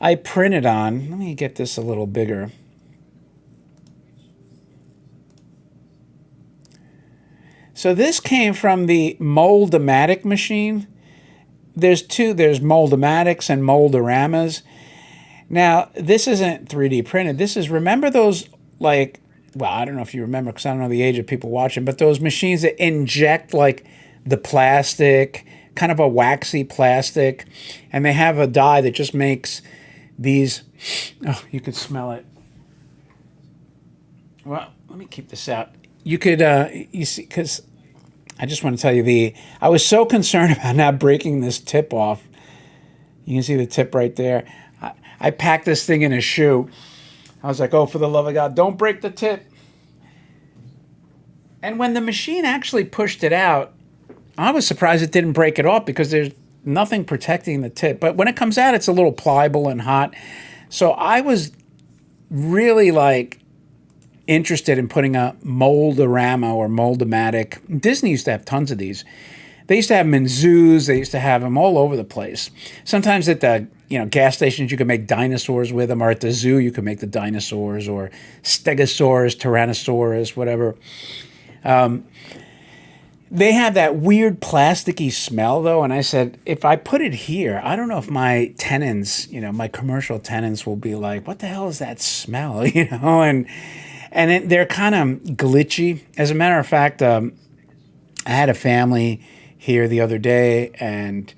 I printed on. Let me get this a little bigger. So this came from the Mold-O-Matic machine. There's Mold-O-Matics and Mold-O-Ramas. Now, this isn't 3D printed. This is, remember those, I don't know if you remember because I don't know the age of people watching, but those machines that inject, the plastic, kind of a waxy plastic, and they have a dye that just makes these, you could smell it. Well, let me keep this out. You could, you see, because I just want to tell you I was so concerned about not breaking this tip off. You can see the tip right there. I packed this thing in a shoe. I was like, oh, for the love of God, don't break the tip. And when the machine actually pushed it out, I was surprised it didn't break it off because there's nothing protecting the tip. But when it comes out, it's a little pliable and hot. So I was really interested in putting a Mold-O-Rama or Mold-O-Matic. Disney used to have tons of these. They used to have them in zoos. They used to have them all over the place. Sometimes at the gas stations you could make dinosaurs with them, or at the zoo you could make the dinosaurs, or Stegosaurus, Tyrannosaurus, whatever. They have that weird plasticky smell though, and I said if I put it here, I don't know if my tenants, my commercial tenants will be like, "What the hell is that smell?" They're kind of glitchy. As a matter of fact, I had a family here the other day, and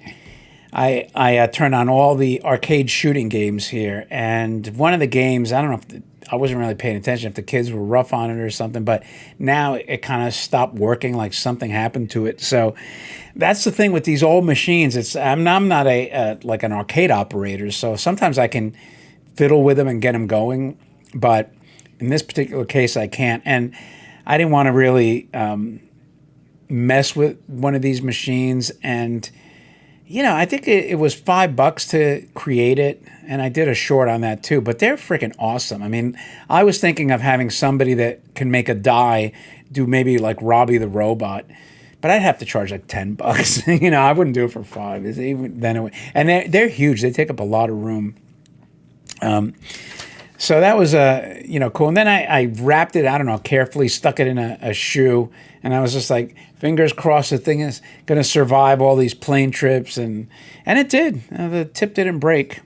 I turned on all the arcade shooting games here, and one of the games, I don't know if I wasn't really paying attention if the kids were rough on it or something, but now it kind of stopped working, like something happened to it. So that's the thing with these old machines. I'm not a like an arcade operator, so sometimes I can fiddle with them and get them going, but in this particular case, I can't. And I didn't want to really mess with one of these machines, and I think it was $5 to create it, and I did a short on that too. But they're freaking awesome. I mean, I was thinking of having somebody that can make a die do maybe like Robbie the Robot, but I'd have to charge like $10. I wouldn't do it for 5. And they're huge. They take up a lot of room. So that was cool. And then I wrapped it, I don't know, carefully, stuck it in a shoe, and I was just like, fingers crossed the thing is going to survive all these plane trips, and it did. The tip didn't break.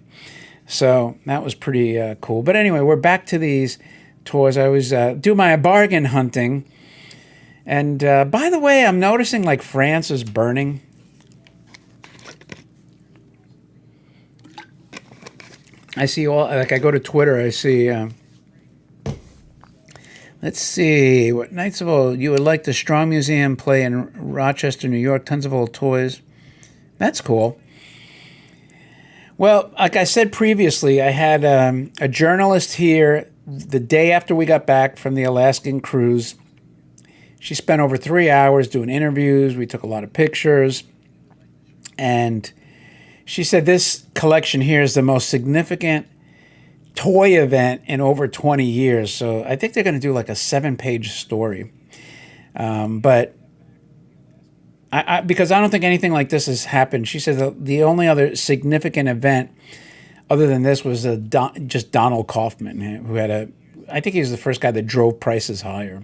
So that was pretty cool. But anyway, we're back to these toys. I was doing my bargain hunting. And by the way, I'm noticing like France is burning. I see I go to Twitter, I see, let's see, what Knights of Old, you would like the Strong Museum play in Rochester, New York, tons of old toys. That's cool. Well, like I said previously, I had a journalist here the day after we got back from the Alaskan cruise. She spent over 3 hours doing interviews. We took a lot of pictures, and she said this collection here is the most significant toy event in over 20 years. So I think they're going to do like a 7-page story. But because I don't think anything like this has happened. She said the only other significant event other than this was just Donald Kaufman, who I think he was the first guy that drove prices higher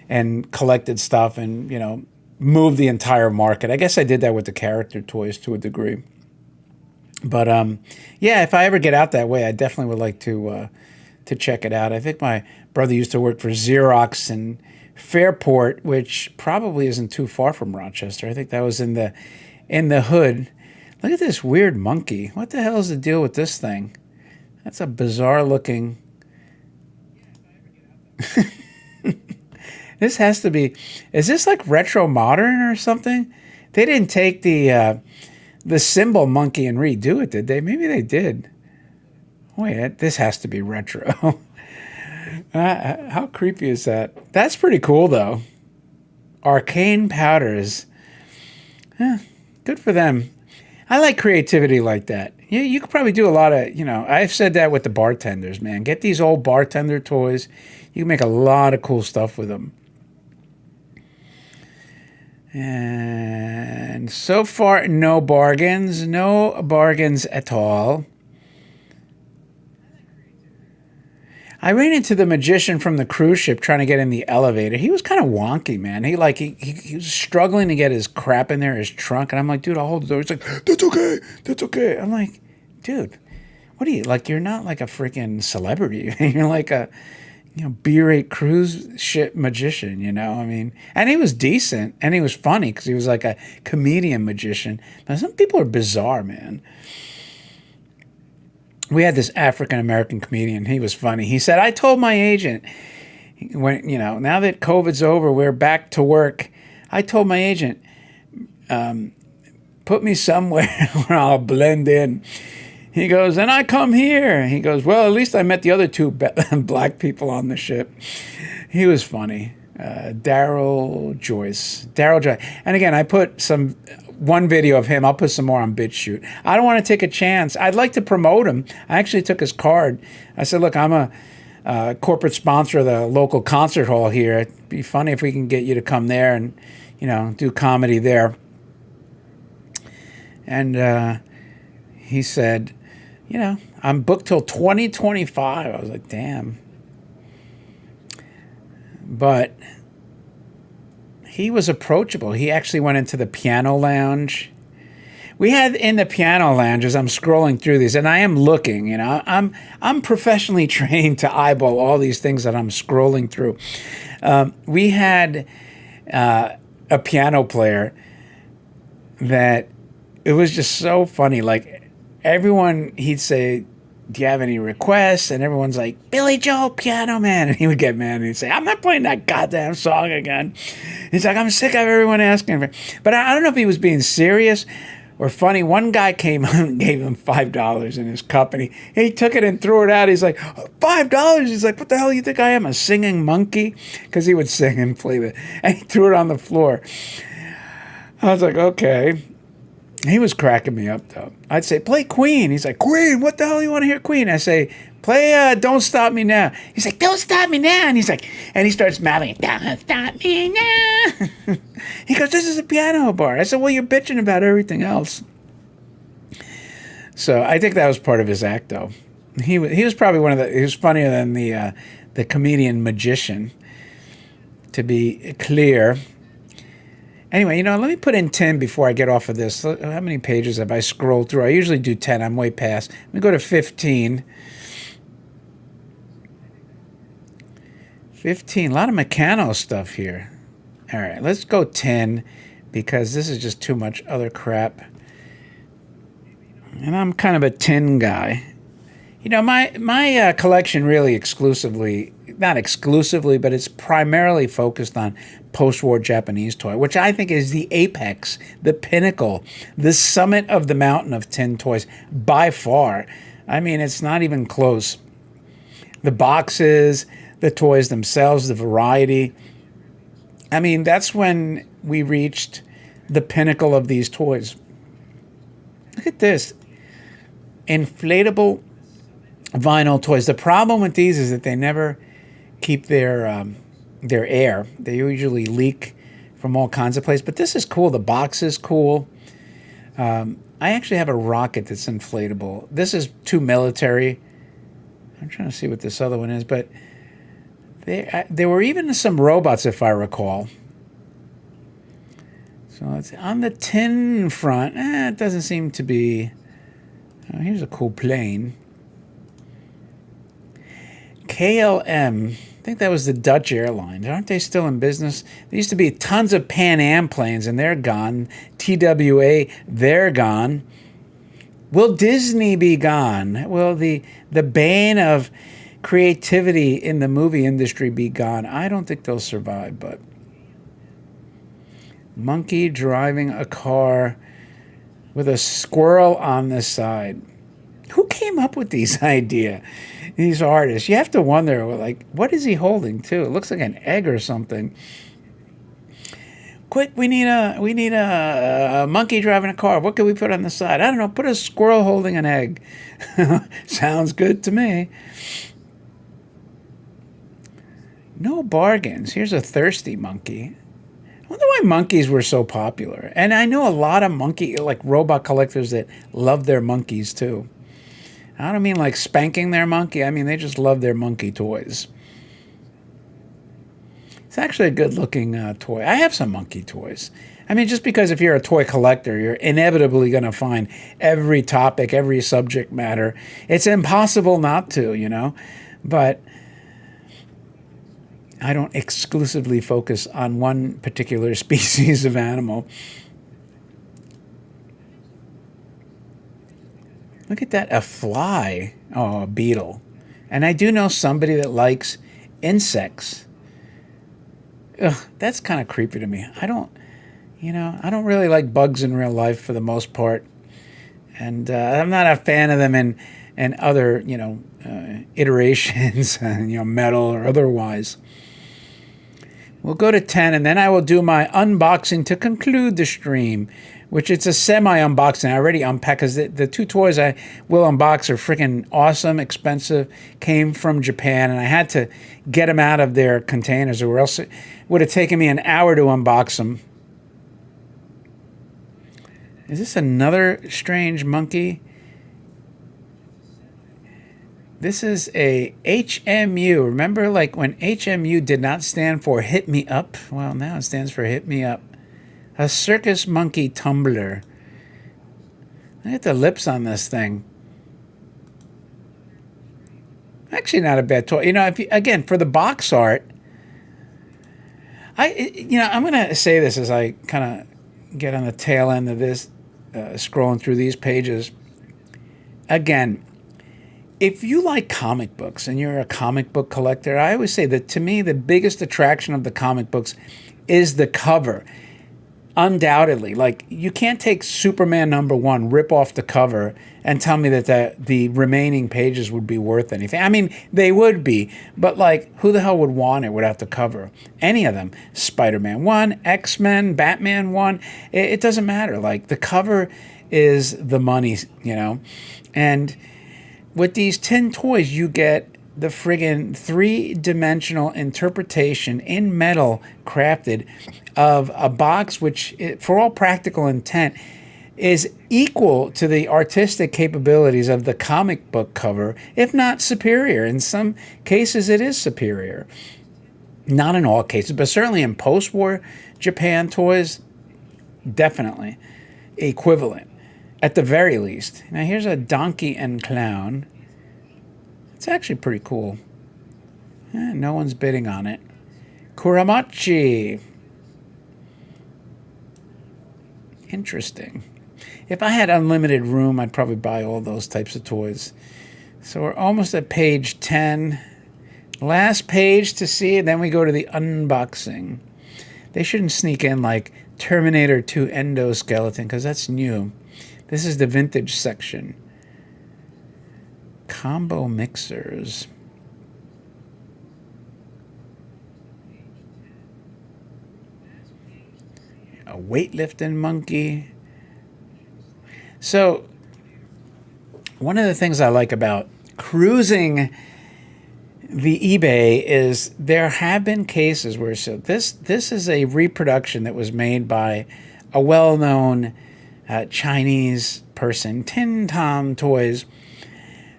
and collected stuff and, moved the entire market. I guess I did that with the character toys to a degree. But yeah, if I ever get out that way, I definitely would like to check it out. I think my brother used to work for Xerox in Fairport, which probably isn't too far from Rochester. I think that was in the hood. Look at this weird monkey. What the hell is the deal with this thing? That's a bizarre looking. This has to be. Is this like retro modern or something? They didn't take the symbol monkey and redo it, did they? Maybe they did. Wait, this has to be retro. How creepy is that? That's pretty cool, though. Arcane Powders. Good for them. I like creativity like that. You could probably do a lot of, I've said that with the bartenders, man. Get these old bartender toys. You can make a lot of cool stuff with them. And so far, no bargains at all. I ran into the magician from the cruise ship trying to get in the elevator. He was kind of wonky, man. He was struggling to get his crap in there, his trunk. And I'm like, dude, I'll hold the door. He's like, that's okay. I'm like, dude, what are you, like, you're not like a freaking celebrity. You're like a, B-rate cruise ship magician, I mean, and he was decent and he was funny because he was like a comedian magician. But some people are bizarre, man. We had this African-American comedian. He was funny. He said, I told my agent, when, now that COVID's over, we're back to work. I told my agent, put me somewhere where I'll blend in. He goes, and I come here. He goes, well, at least I met the other 2 black people on the ship. He was funny. Daryl Joyce. And again, I put one video of him. I'll put some more on BitChute. I don't want to take a chance. I'd like to promote him. I actually took his card. I said, look, I'm a corporate sponsor of the local concert hall here. It'd be funny if we can get you to come there and, do comedy there. And he said, I'm booked till 2025. I was like, damn. But he was approachable. He actually went into the piano lounge. We had in the piano lounges. I'm scrolling through these, and I am looking. I'm professionally trained to eyeball all these things that I'm scrolling through. We had a piano player that it was just so funny. Like everyone, he'd say, "Do you have any requests?" And everyone's like, "Billy Joel, Piano Man." And he would get mad and he'd say, "I'm not playing that goddamn song again." He's like, "I'm sick of everyone asking for it." But I don't know if he was being serious or funny. One guy came and gave him $5 in his cup, and he took it and threw it out. He's like, $5? He's like, "What the hell do you think I am, a singing monkey?" Because he would sing and play the, and he threw it on the floor. I was like, okay. He was cracking me up, though. I'd say, "Play Queen." He's like, "Queen? What the hell do you want to hear Queen?" I say, "Play Don't Stop Me Now." He's like, "Don't Stop Me Now." And he's like, and he starts mouthing, "Don't stop me now." He goes, "This is a piano bar." I said, "Well, you're bitching about everything else." So I think that was part of his act, though. He was probably he was funnier than the comedian magician, to be clear. Anyway, let me put in 10 before I get off of this. How many pages have I scrolled through? I usually do 10. I'm way past. Let me go to 15. 15. A lot of Meccano stuff here. All right, let's go 10 because this is just too much other crap. And I'm kind of a 10 guy. My collection really not exclusively, but it's primarily focused on post-war Japanese toy, which I think is the apex, the pinnacle, the summit of the mountain of tin toys by far. I mean, it's not even close. The boxes, the toys themselves, the variety. I mean, that's when we reached the pinnacle of these toys. Look at this. Inflatable vinyl toys. The problem with these is that they never keep their air. They usually leak from all kinds of places. But this is cool. The box is cool. I actually have a rocket that's inflatable. This is too military. I'm trying to see what this other one is, but there were even some robots, if I recall. So it's on the tin front. It doesn't seem to be. Oh, here's a cool plane. KLM. I think that was the Dutch Airlines. Aren't they still in business? There used to be tons of Pan Am planes, and they're gone. TWA, they're gone. Will Disney be gone? Will the bane of creativity in the movie industry be gone? I don't think they'll survive, but monkey driving a car with a squirrel on the side. Who came up with these these artists? You have to wonder, like, what is he holding too? It looks like an egg or something. Quick, we need a monkey driving a car. What can we put on the side? I don't know. Put a squirrel holding an egg. Sounds good to me. No bargains. Here's a thirsty monkey. I wonder why monkeys were so popular. And I know a lot of robot collectors that love their monkeys too. I don't mean like spanking their monkey. I mean they just love their monkey toys. It's actually a good-looking toy. I have some monkey toys. I mean, just because if you're a toy collector, you're inevitably going to find every topic, every subject matter. It's impossible not to, But I don't exclusively focus on one particular species of animal. Look at that, a fly. Oh, a beetle. And I do know somebody that likes insects. Ugh, that's kind of creepy to me. I don't really like bugs in real life for the most part. And I'm not a fan of them in other, iterations, metal or otherwise. We'll go to 10, and then I will do my unboxing to conclude the stream, which it's a semi-unboxing. I already unpacked because the two toys I will unbox are freaking awesome, expensive, came from Japan, and I had to get them out of their containers, or else it would have taken me an hour to unbox them. Is this another strange monkey? This is a HMU. Remember, like when HMU did not stand for Hit Me Up? Well, now it stands for Hit Me Up. A circus monkey tumbler. Look at the lips on this thing. Actually, not a bad toy. You know, if you, again, for the box art, I'm going to say this as I kind of get on the tail end of this, scrolling through these pages. Again, if you like comic books and you're a comic book collector, I always say that to me, the biggest attraction of the comic books is the cover. Undoubtedly, like you can't take Superman #1, rip off the cover, and tell me that the remaining pages would be worth anything. I mean, they would be, but like, who the hell would want it without the cover? Any of them. Spider-Man 1, X-Men, Batman 1, it doesn't matter. Like, the cover is the money, you know? And with these 10 toys, you get the friggin' 3-dimensional interpretation in metal crafted of a box which, for all practical intent, is equal to the artistic capabilities of the comic book cover, if not superior. In some cases, it is superior. Not in all cases, but certainly in post-war Japan toys, definitely equivalent, at the very least. Now, here's a donkey and clown. It's actually pretty cool. No one's bidding on it. Kuramachi. Interesting. If I had unlimited room, I'd probably buy all those types of toys. So we're almost at page 10. Last page to see, and then we go to the unboxing. They shouldn't sneak in like Terminator 2 endoskeleton, because that's new. This is the vintage section. Combo mixers. A weightlifting monkey. So, one of the things I like about cruising the eBay is there have been cases where this is a reproduction that was made by a well-known Chinese person, Tin Tom Toys,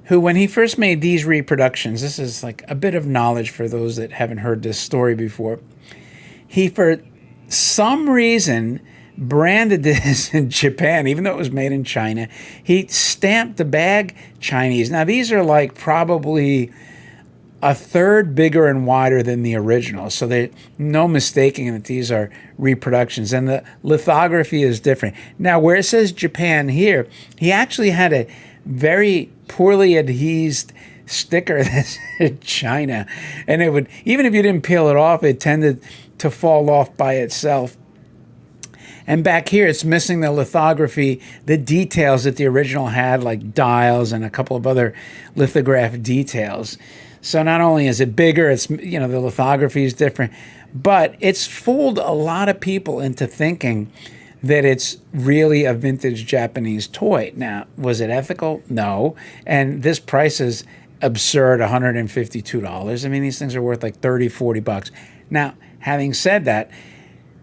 who, when he first made these reproductions, this is like a bit of knowledge for those that haven't heard this story before, he, for some reason, branded this in Japan, even though it was made in China. He stamped the bag Chinese. Now, these are like probably a third bigger and wider than the original, so there's no mistaking that these are reproductions, and the lithography is different. Now, where it says Japan here, he actually had a very poorly adhesed sticker that said China, and it would, even if you didn't peel it off, it tended to fall off by itself. And back here, it's missing the lithography, the details that the original had, like dials and a couple of other lithograph details. So not only is it bigger, it's, you know, the lithography is different, but it's fooled a lot of people into thinking that it's really a vintage Japanese toy. Now, was it ethical? No. And this price is absurd, $152. I mean, these things are worth like 30, 40 bucks. Now, having said that,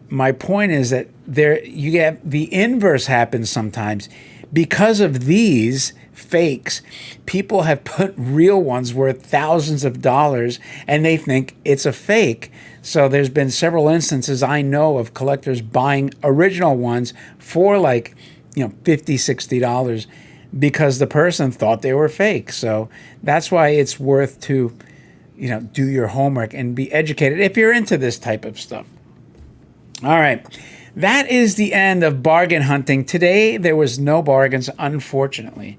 my point is that there you get the inverse happens sometimes. Because of these fakes, people have put real ones worth thousands of dollars and they think it's a fake. So there's been several instances I know of collectors buying original ones for like, you know, $50, $60 because the person thought they were fake. So that's why it's worth to, you know, do your homework and be educated if you're into this type of stuff. All right. That is the end of bargain hunting. Today, there was no bargains, unfortunately.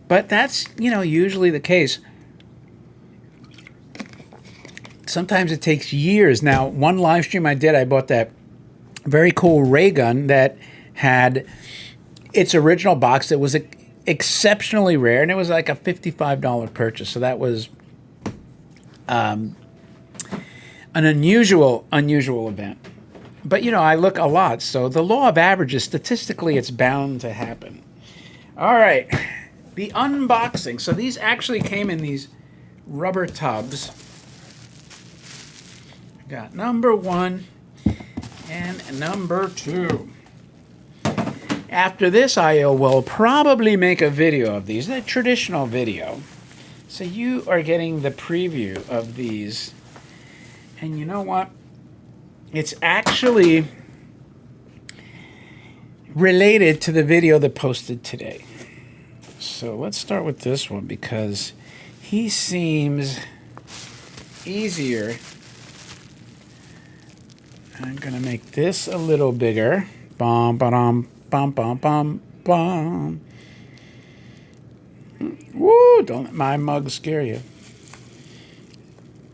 But that's, you know, usually the case. Sometimes it takes years. Now, one live stream I did, I bought that very cool ray gun that had its original box that was exceptionally rare, and it was like a $55 purchase. So that was an unusual event. But, you know, I look a lot, so the law of averages, statistically, it's bound to happen. All right, the unboxing. So these actually came in these rubber tubs. Got number 1 and number 2. After this, I will probably make a video of these, a traditional video. So you are getting the preview of these. And you know what? It's actually related to the video that posted today. So let's start with this one because he seems easier. I'm going to make this a little bigger. Bum, ba-dum, bum, bum, bum, bum. Woo! Don't let my mug scare you.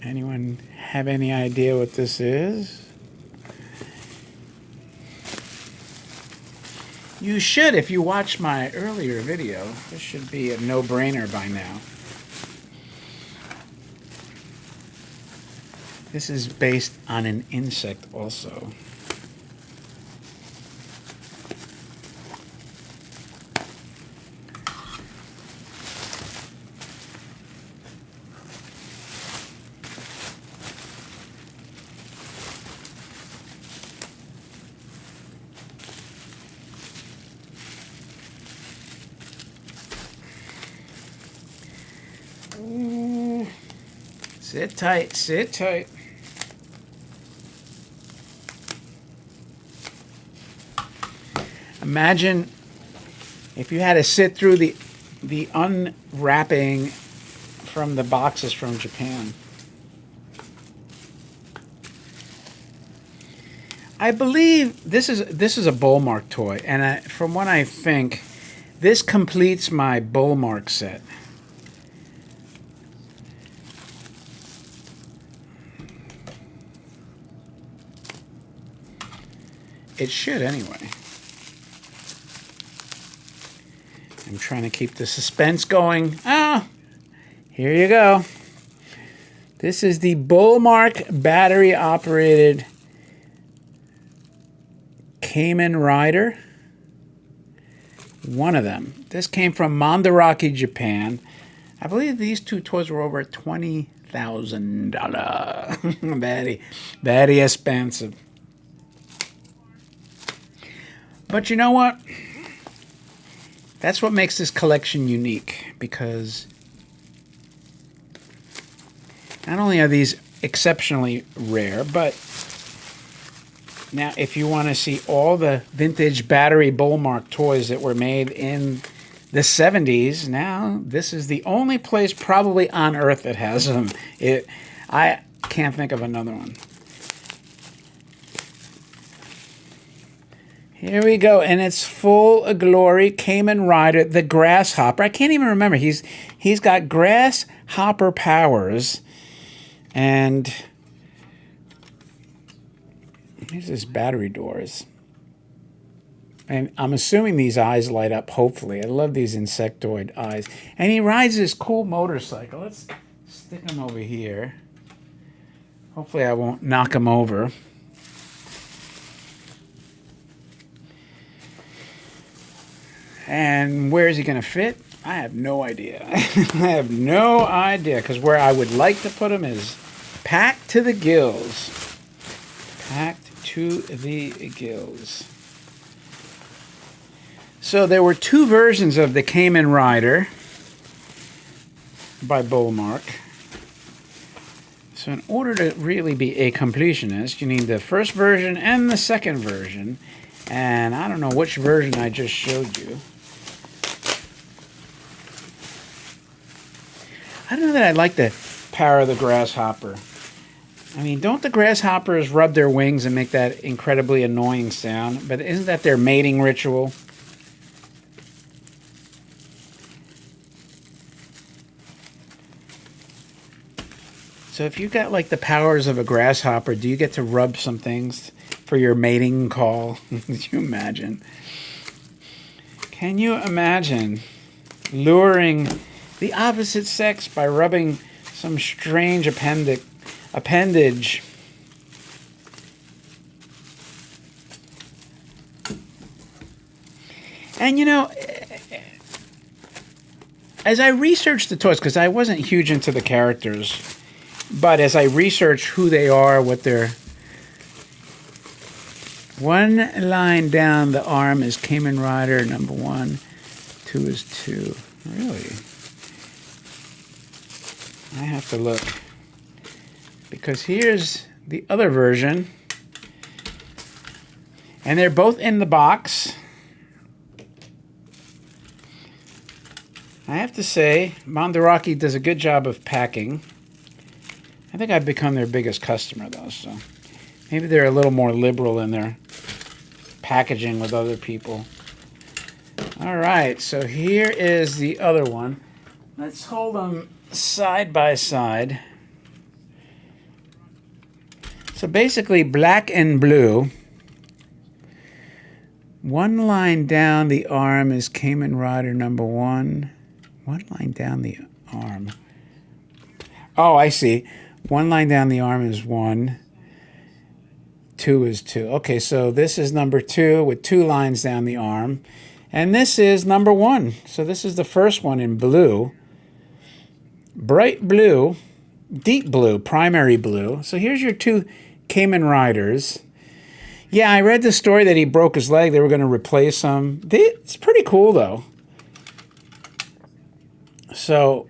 Anyone have any idea what this is? You should if you watched my earlier video. This should be a no-brainer by now. This is based on an insect also. Ooh. Sit tight, sit tight. Imagine if you had to sit through the unwrapping from the boxes from Japan. I believe this is a Bullmark toy, and from what I think, this completes my Bullmark set. It should anyway. I'm trying to keep the suspense going. Ah, here you go. This is the Bullmark battery-operated Kamen Rider. One of them. This came from Mandarake, Japan. I believe these two toys were over $20,000. Very, very expensive. But you know what? That's what makes this collection unique, because not only are these exceptionally rare, but now if you want to see all the vintage battery Bullmark toys that were made in the 70s, now this is the only place probably on earth that has them. I can't think of another one. Here we go, and it's full of glory. Kamen Rider, the Grasshopper. I can't even remember. He's got Grasshopper powers, and here's his battery doors. And I'm assuming these eyes light up, hopefully. I love these insectoid eyes. And he rides this cool motorcycle. Let's stick him over here. Hopefully I won't knock him over. And where is he going to fit? I have no idea. I have no idea, because where I would like to put him is packed to the gills. Packed to the gills. So there were two versions of the Kamen Rider by Bullmark. So in order to really be a completionist, you need the first version and the second version. And I don't know which version I just showed you. I don't know that I like the power of the grasshopper. I mean, don't the grasshoppers rub their wings and make that incredibly annoying sound? But isn't that their mating ritual? So if you got like the powers of a grasshopper, do you get to rub some things for your mating call? Can you imagine? Can you imagine luring the opposite sex by rubbing some strange appendage? And you know, as I researched the toys, because I wasn't huge into the characters, but as I researched who they are, what they're... One line down the arm is Kamen Rider number 1. 2 is 2. Really? I have to look. Because here's the other version. And they're both in the box. I have to say, Mandarake does a good job of packing. I think I've become their biggest customer, though, so maybe they're a little more liberal in their packaging with other people. All right, so here is the other one. Let's hold them side by side. So basically, black and blue. One line down the arm is Kamen Rider number 1. One line down the arm. Oh, I see. One line down the arm is 1. 2 is 2. Okay, so this is number 2 with 2 lines down the arm. And this is number 1. So this is the first one in blue. Bright blue, deep blue, primary blue. So here's your 2 Kamen Riders. Yeah, I read the story that he broke his leg. They were going to replace him. It's pretty cool, though. So,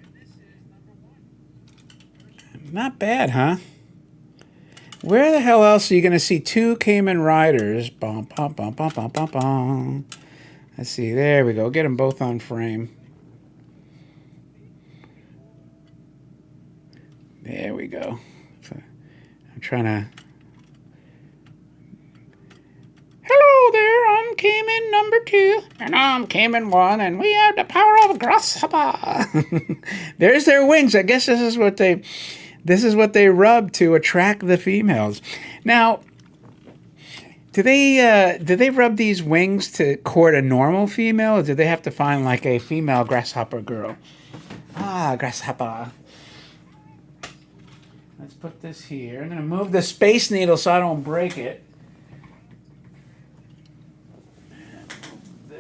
not bad, huh? Where the hell else are you going to see 2 Kamen Riders? Bum, bum, bum, bum, bum, bum, bum. Let's see. There we go. Get them both on frame. There we go. So, I'm trying to... Hello there, I'm Kamen number 2, and I'm Kamen 1, and we have the power of Grasshopper. There's their wings. I guess this is what they rub to attract the females. Now, do they rub these wings to court a normal female, or do they have to find like a female grasshopper girl? Ah, grasshopper. Let's put this here. I'm going to move the Space Needle so I don't break it.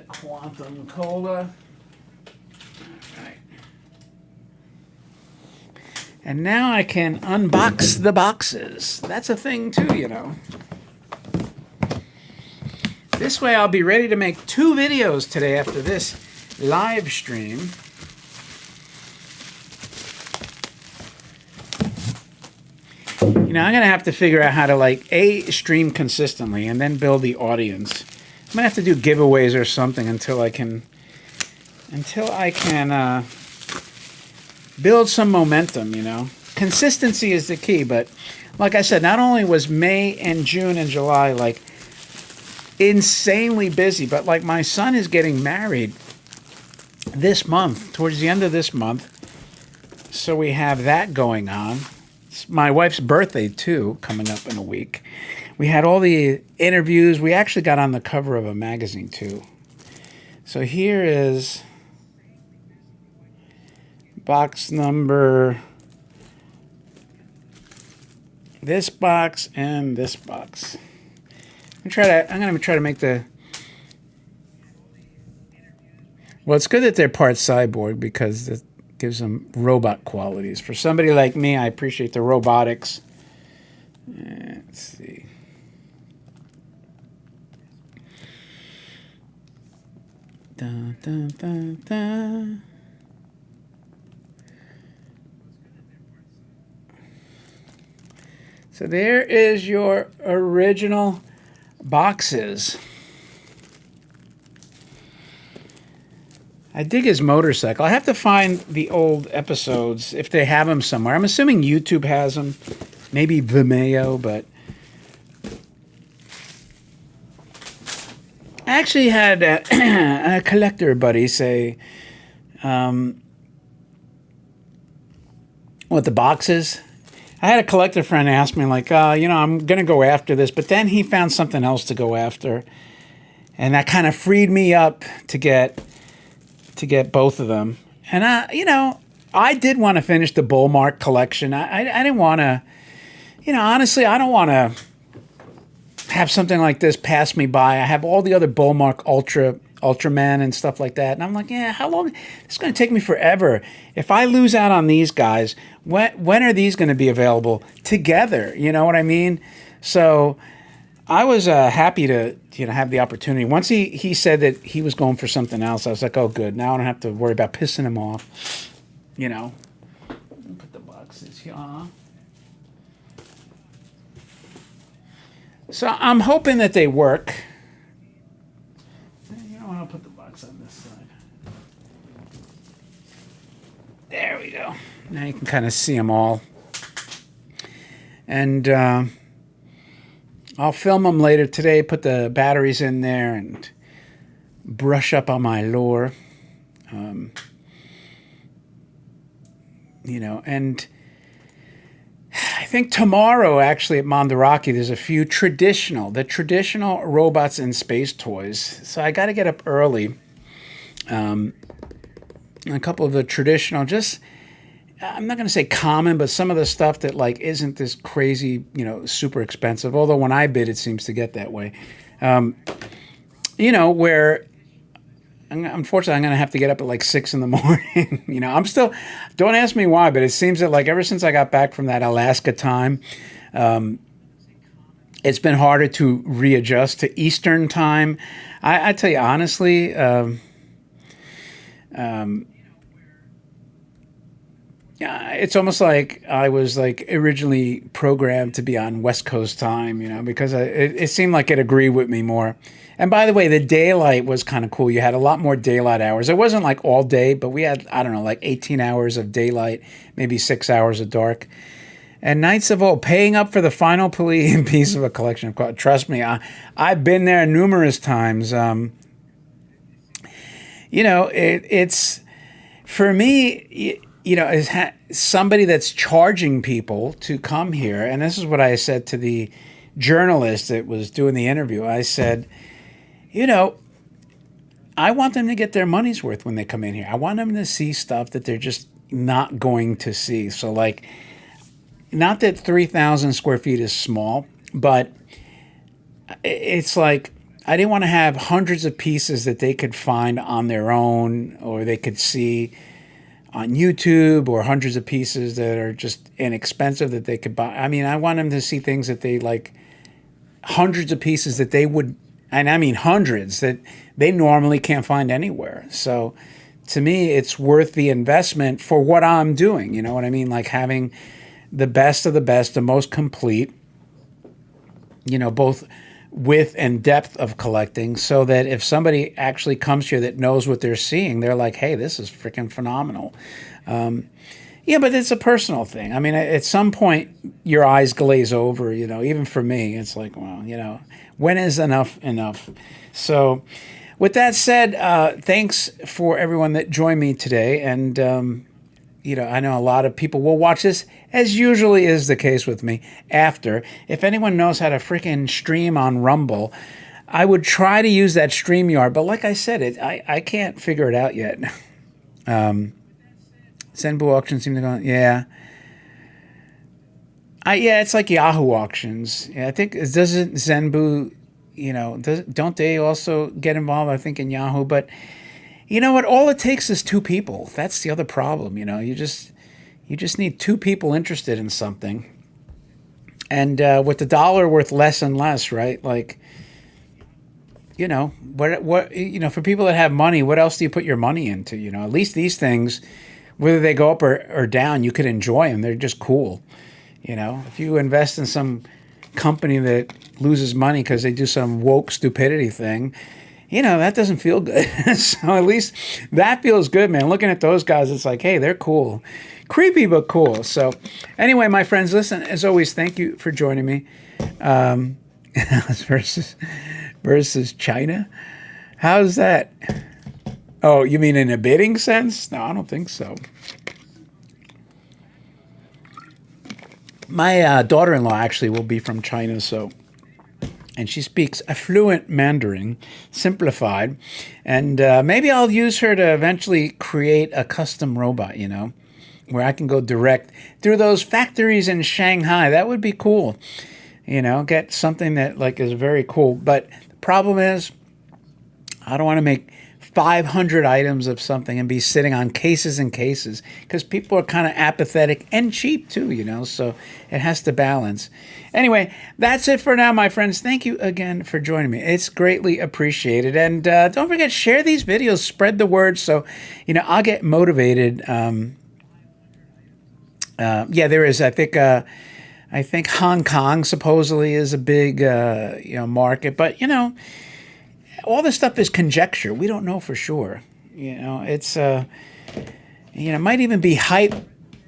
Quantum Cola. All right. And now I can unbox the boxes. That's a thing too, you know. This way I'll be ready to make 2 videos today after this live stream. You know, I'm going to have to figure out how to like stream consistently and then build the audience. I'm gonna have to do giveaways or something until I can build some momentum, you know. Consistency is the key, but like I said, not only was May and June and July like insanely busy, but like my son is getting married this month, towards the end of this month. So we have that going on. It's my wife's birthday too, coming up in a week. We had all the interviews. We actually got on the cover of a magazine, too. So here is box number, this box and this box. I'm going to try to make the... Well, it's good that they're part cyborg because it gives them robot qualities. For somebody like me, I appreciate the robotics. Let's see. Dun, dun, dun, dun. So there is your original boxes. I dig his motorcycle. I have to find the old episodes if they have them somewhere. I'm assuming YouTube has them, maybe Vimeo, but I actually had a collector buddy say, what, the boxes? I had a collector friend ask me, like, you know, I'm going to go after this, but then he found something else to go after, and that kind of freed me up to get both of them. And you know, I did want to finish the Bullmark collection. I didn't want to, you know, honestly, I don't want to have something like this pass me by. I have all the other Bullmark Ultraman and stuff like that, and I'm like, yeah, how long? It's going to take me forever. If I lose out on these guys, when are these going to be available together? You know what I mean? So I was happy to, you know, have the opportunity. Once he said that he was going for something else, I was like, oh, good. Now I don't have to worry about pissing him off. You know. Put the box boxes here. So I'm hoping that they work. You know what? I'll put the box on this side. There we go. Now you can kind of see them all. And I'll film them later today, put the batteries in there, and brush up on my lore. You know, and I think tomorrow, actually, at Mandarake, there's a few traditional robots and space toys. So I got to get up early. A couple of the traditional, just, I'm not going to say common, but some of the stuff that like isn't this crazy, you know, super expensive. Although when I bid, it seems to get that way. You know, where unfortunately I'm going to have to get up at like 6 in the morning. You know, I'm still, don't ask me why, but it seems that like ever since I got back from that Alaska time, it's been harder to readjust to Eastern time. I tell you honestly, it's almost like I was like originally programmed to be on West Coast time, you know, because it seemed like it agreed with me more. And by the way, the daylight was kind of cool. You had a lot more daylight hours. It wasn't like all day, but we had, I don't know, like 18 hours of daylight, maybe 6 hours of dark. And Knights of Old, paying up for the final piece of a collection of cards. Trust me, I've been there numerous times. You know, it's, for me, you know, as somebody that's charging people to come here, and this is what I said to the journalist that was doing the interview. I said, you know, I want them to get their money's worth when they come in here. I want them to see stuff that they're just not going to see. So, like, not that 3,000 square feet is small, but it's like I didn't want to have hundreds of pieces that they could find on their own or they could see on YouTube, or hundreds of pieces that are just inexpensive that they could buy. I mean, I want them to see things that they like, hundreds of pieces that they would, and I mean hundreds, that they normally can't find anywhere. So to me, it's worth the investment for what I'm doing. You know what I mean? Like having the best of the best, the most complete, you know, both width and depth of collecting, so that if somebody actually comes here that knows what they're seeing, they're like, hey, this is freaking phenomenal. Yeah, but it's a personal thing. I mean, at some point, your eyes glaze over, you know, even for me, it's like, well, you know, when is enough enough? So with that said, thanks for everyone that joined me today. And, you know, I know a lot of people will watch this, as usually is the case with me, after. If anyone knows how to freaking stream on Rumble, I would try to use that StreamYard. But like I said, I can't figure it out yet. Zenbu auctions seem to go, yeah. Yeah, it's like Yahoo auctions. Yeah, I think, doesn't Zenbu, you know, don't they also get involved, I think, in Yahoo? But you know what? All it takes is 2 people. That's the other problem. You know, you just need 2 people interested in something. And with the dollar worth less and less, right? Like, you know, what you know, for people that have money, what else do you put your money into? You know, at least these things, whether they go up or down, you could enjoy them. They're just cool. You know, if you invest in some company that loses money because they do some woke stupidity thing, you know, that doesn't feel good. So at least that feels good, man. Looking at those guys, it's like, hey, they're cool. Creepy, but cool. So anyway, my friends, listen, as always, thank you for joining me. Versus China? How's that? Oh, you mean in a bidding sense? No, I don't think so. My daughter-in-law actually will be from China, so... And she speaks a fluent Mandarin, simplified. And maybe I'll use her to eventually create a custom robot, you know, where I can go direct through those factories in Shanghai. That would be cool. You know, get something that like is very cool. But the problem is, I don't want to make 500 items of something and be sitting on cases and cases, because people are kind of apathetic and cheap too, you know, so it has to balance. Anyway, that's it for now, my friends. Thank you again for joining me. It's greatly appreciated. And don't forget, share these videos, spread the word, so, you know, I'll get motivated Yeah, there is. I think Hong Kong supposedly is a big market, but all this stuff is conjecture. We don't know for sure. It's might even be hype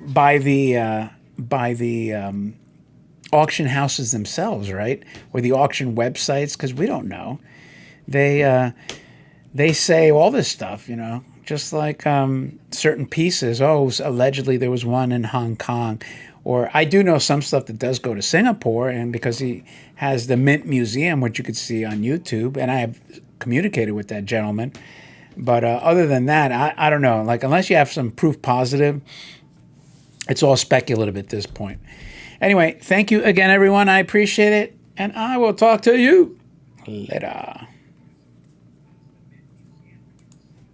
by the auction houses themselves, right? Or the auction websites, because we don't know. They say all this stuff, just like certain pieces. Oh, allegedly there was one in Hong Kong, or I do know some stuff that does go to Singapore, and because he has the Mint Museum, which you could see on YouTube, and I have communicated with that gentleman. But other than that, I don't know. Like, unless you have some proof positive, it's all speculative at this point. Anyway, thank you again, everyone. I appreciate it, and I will talk to you later.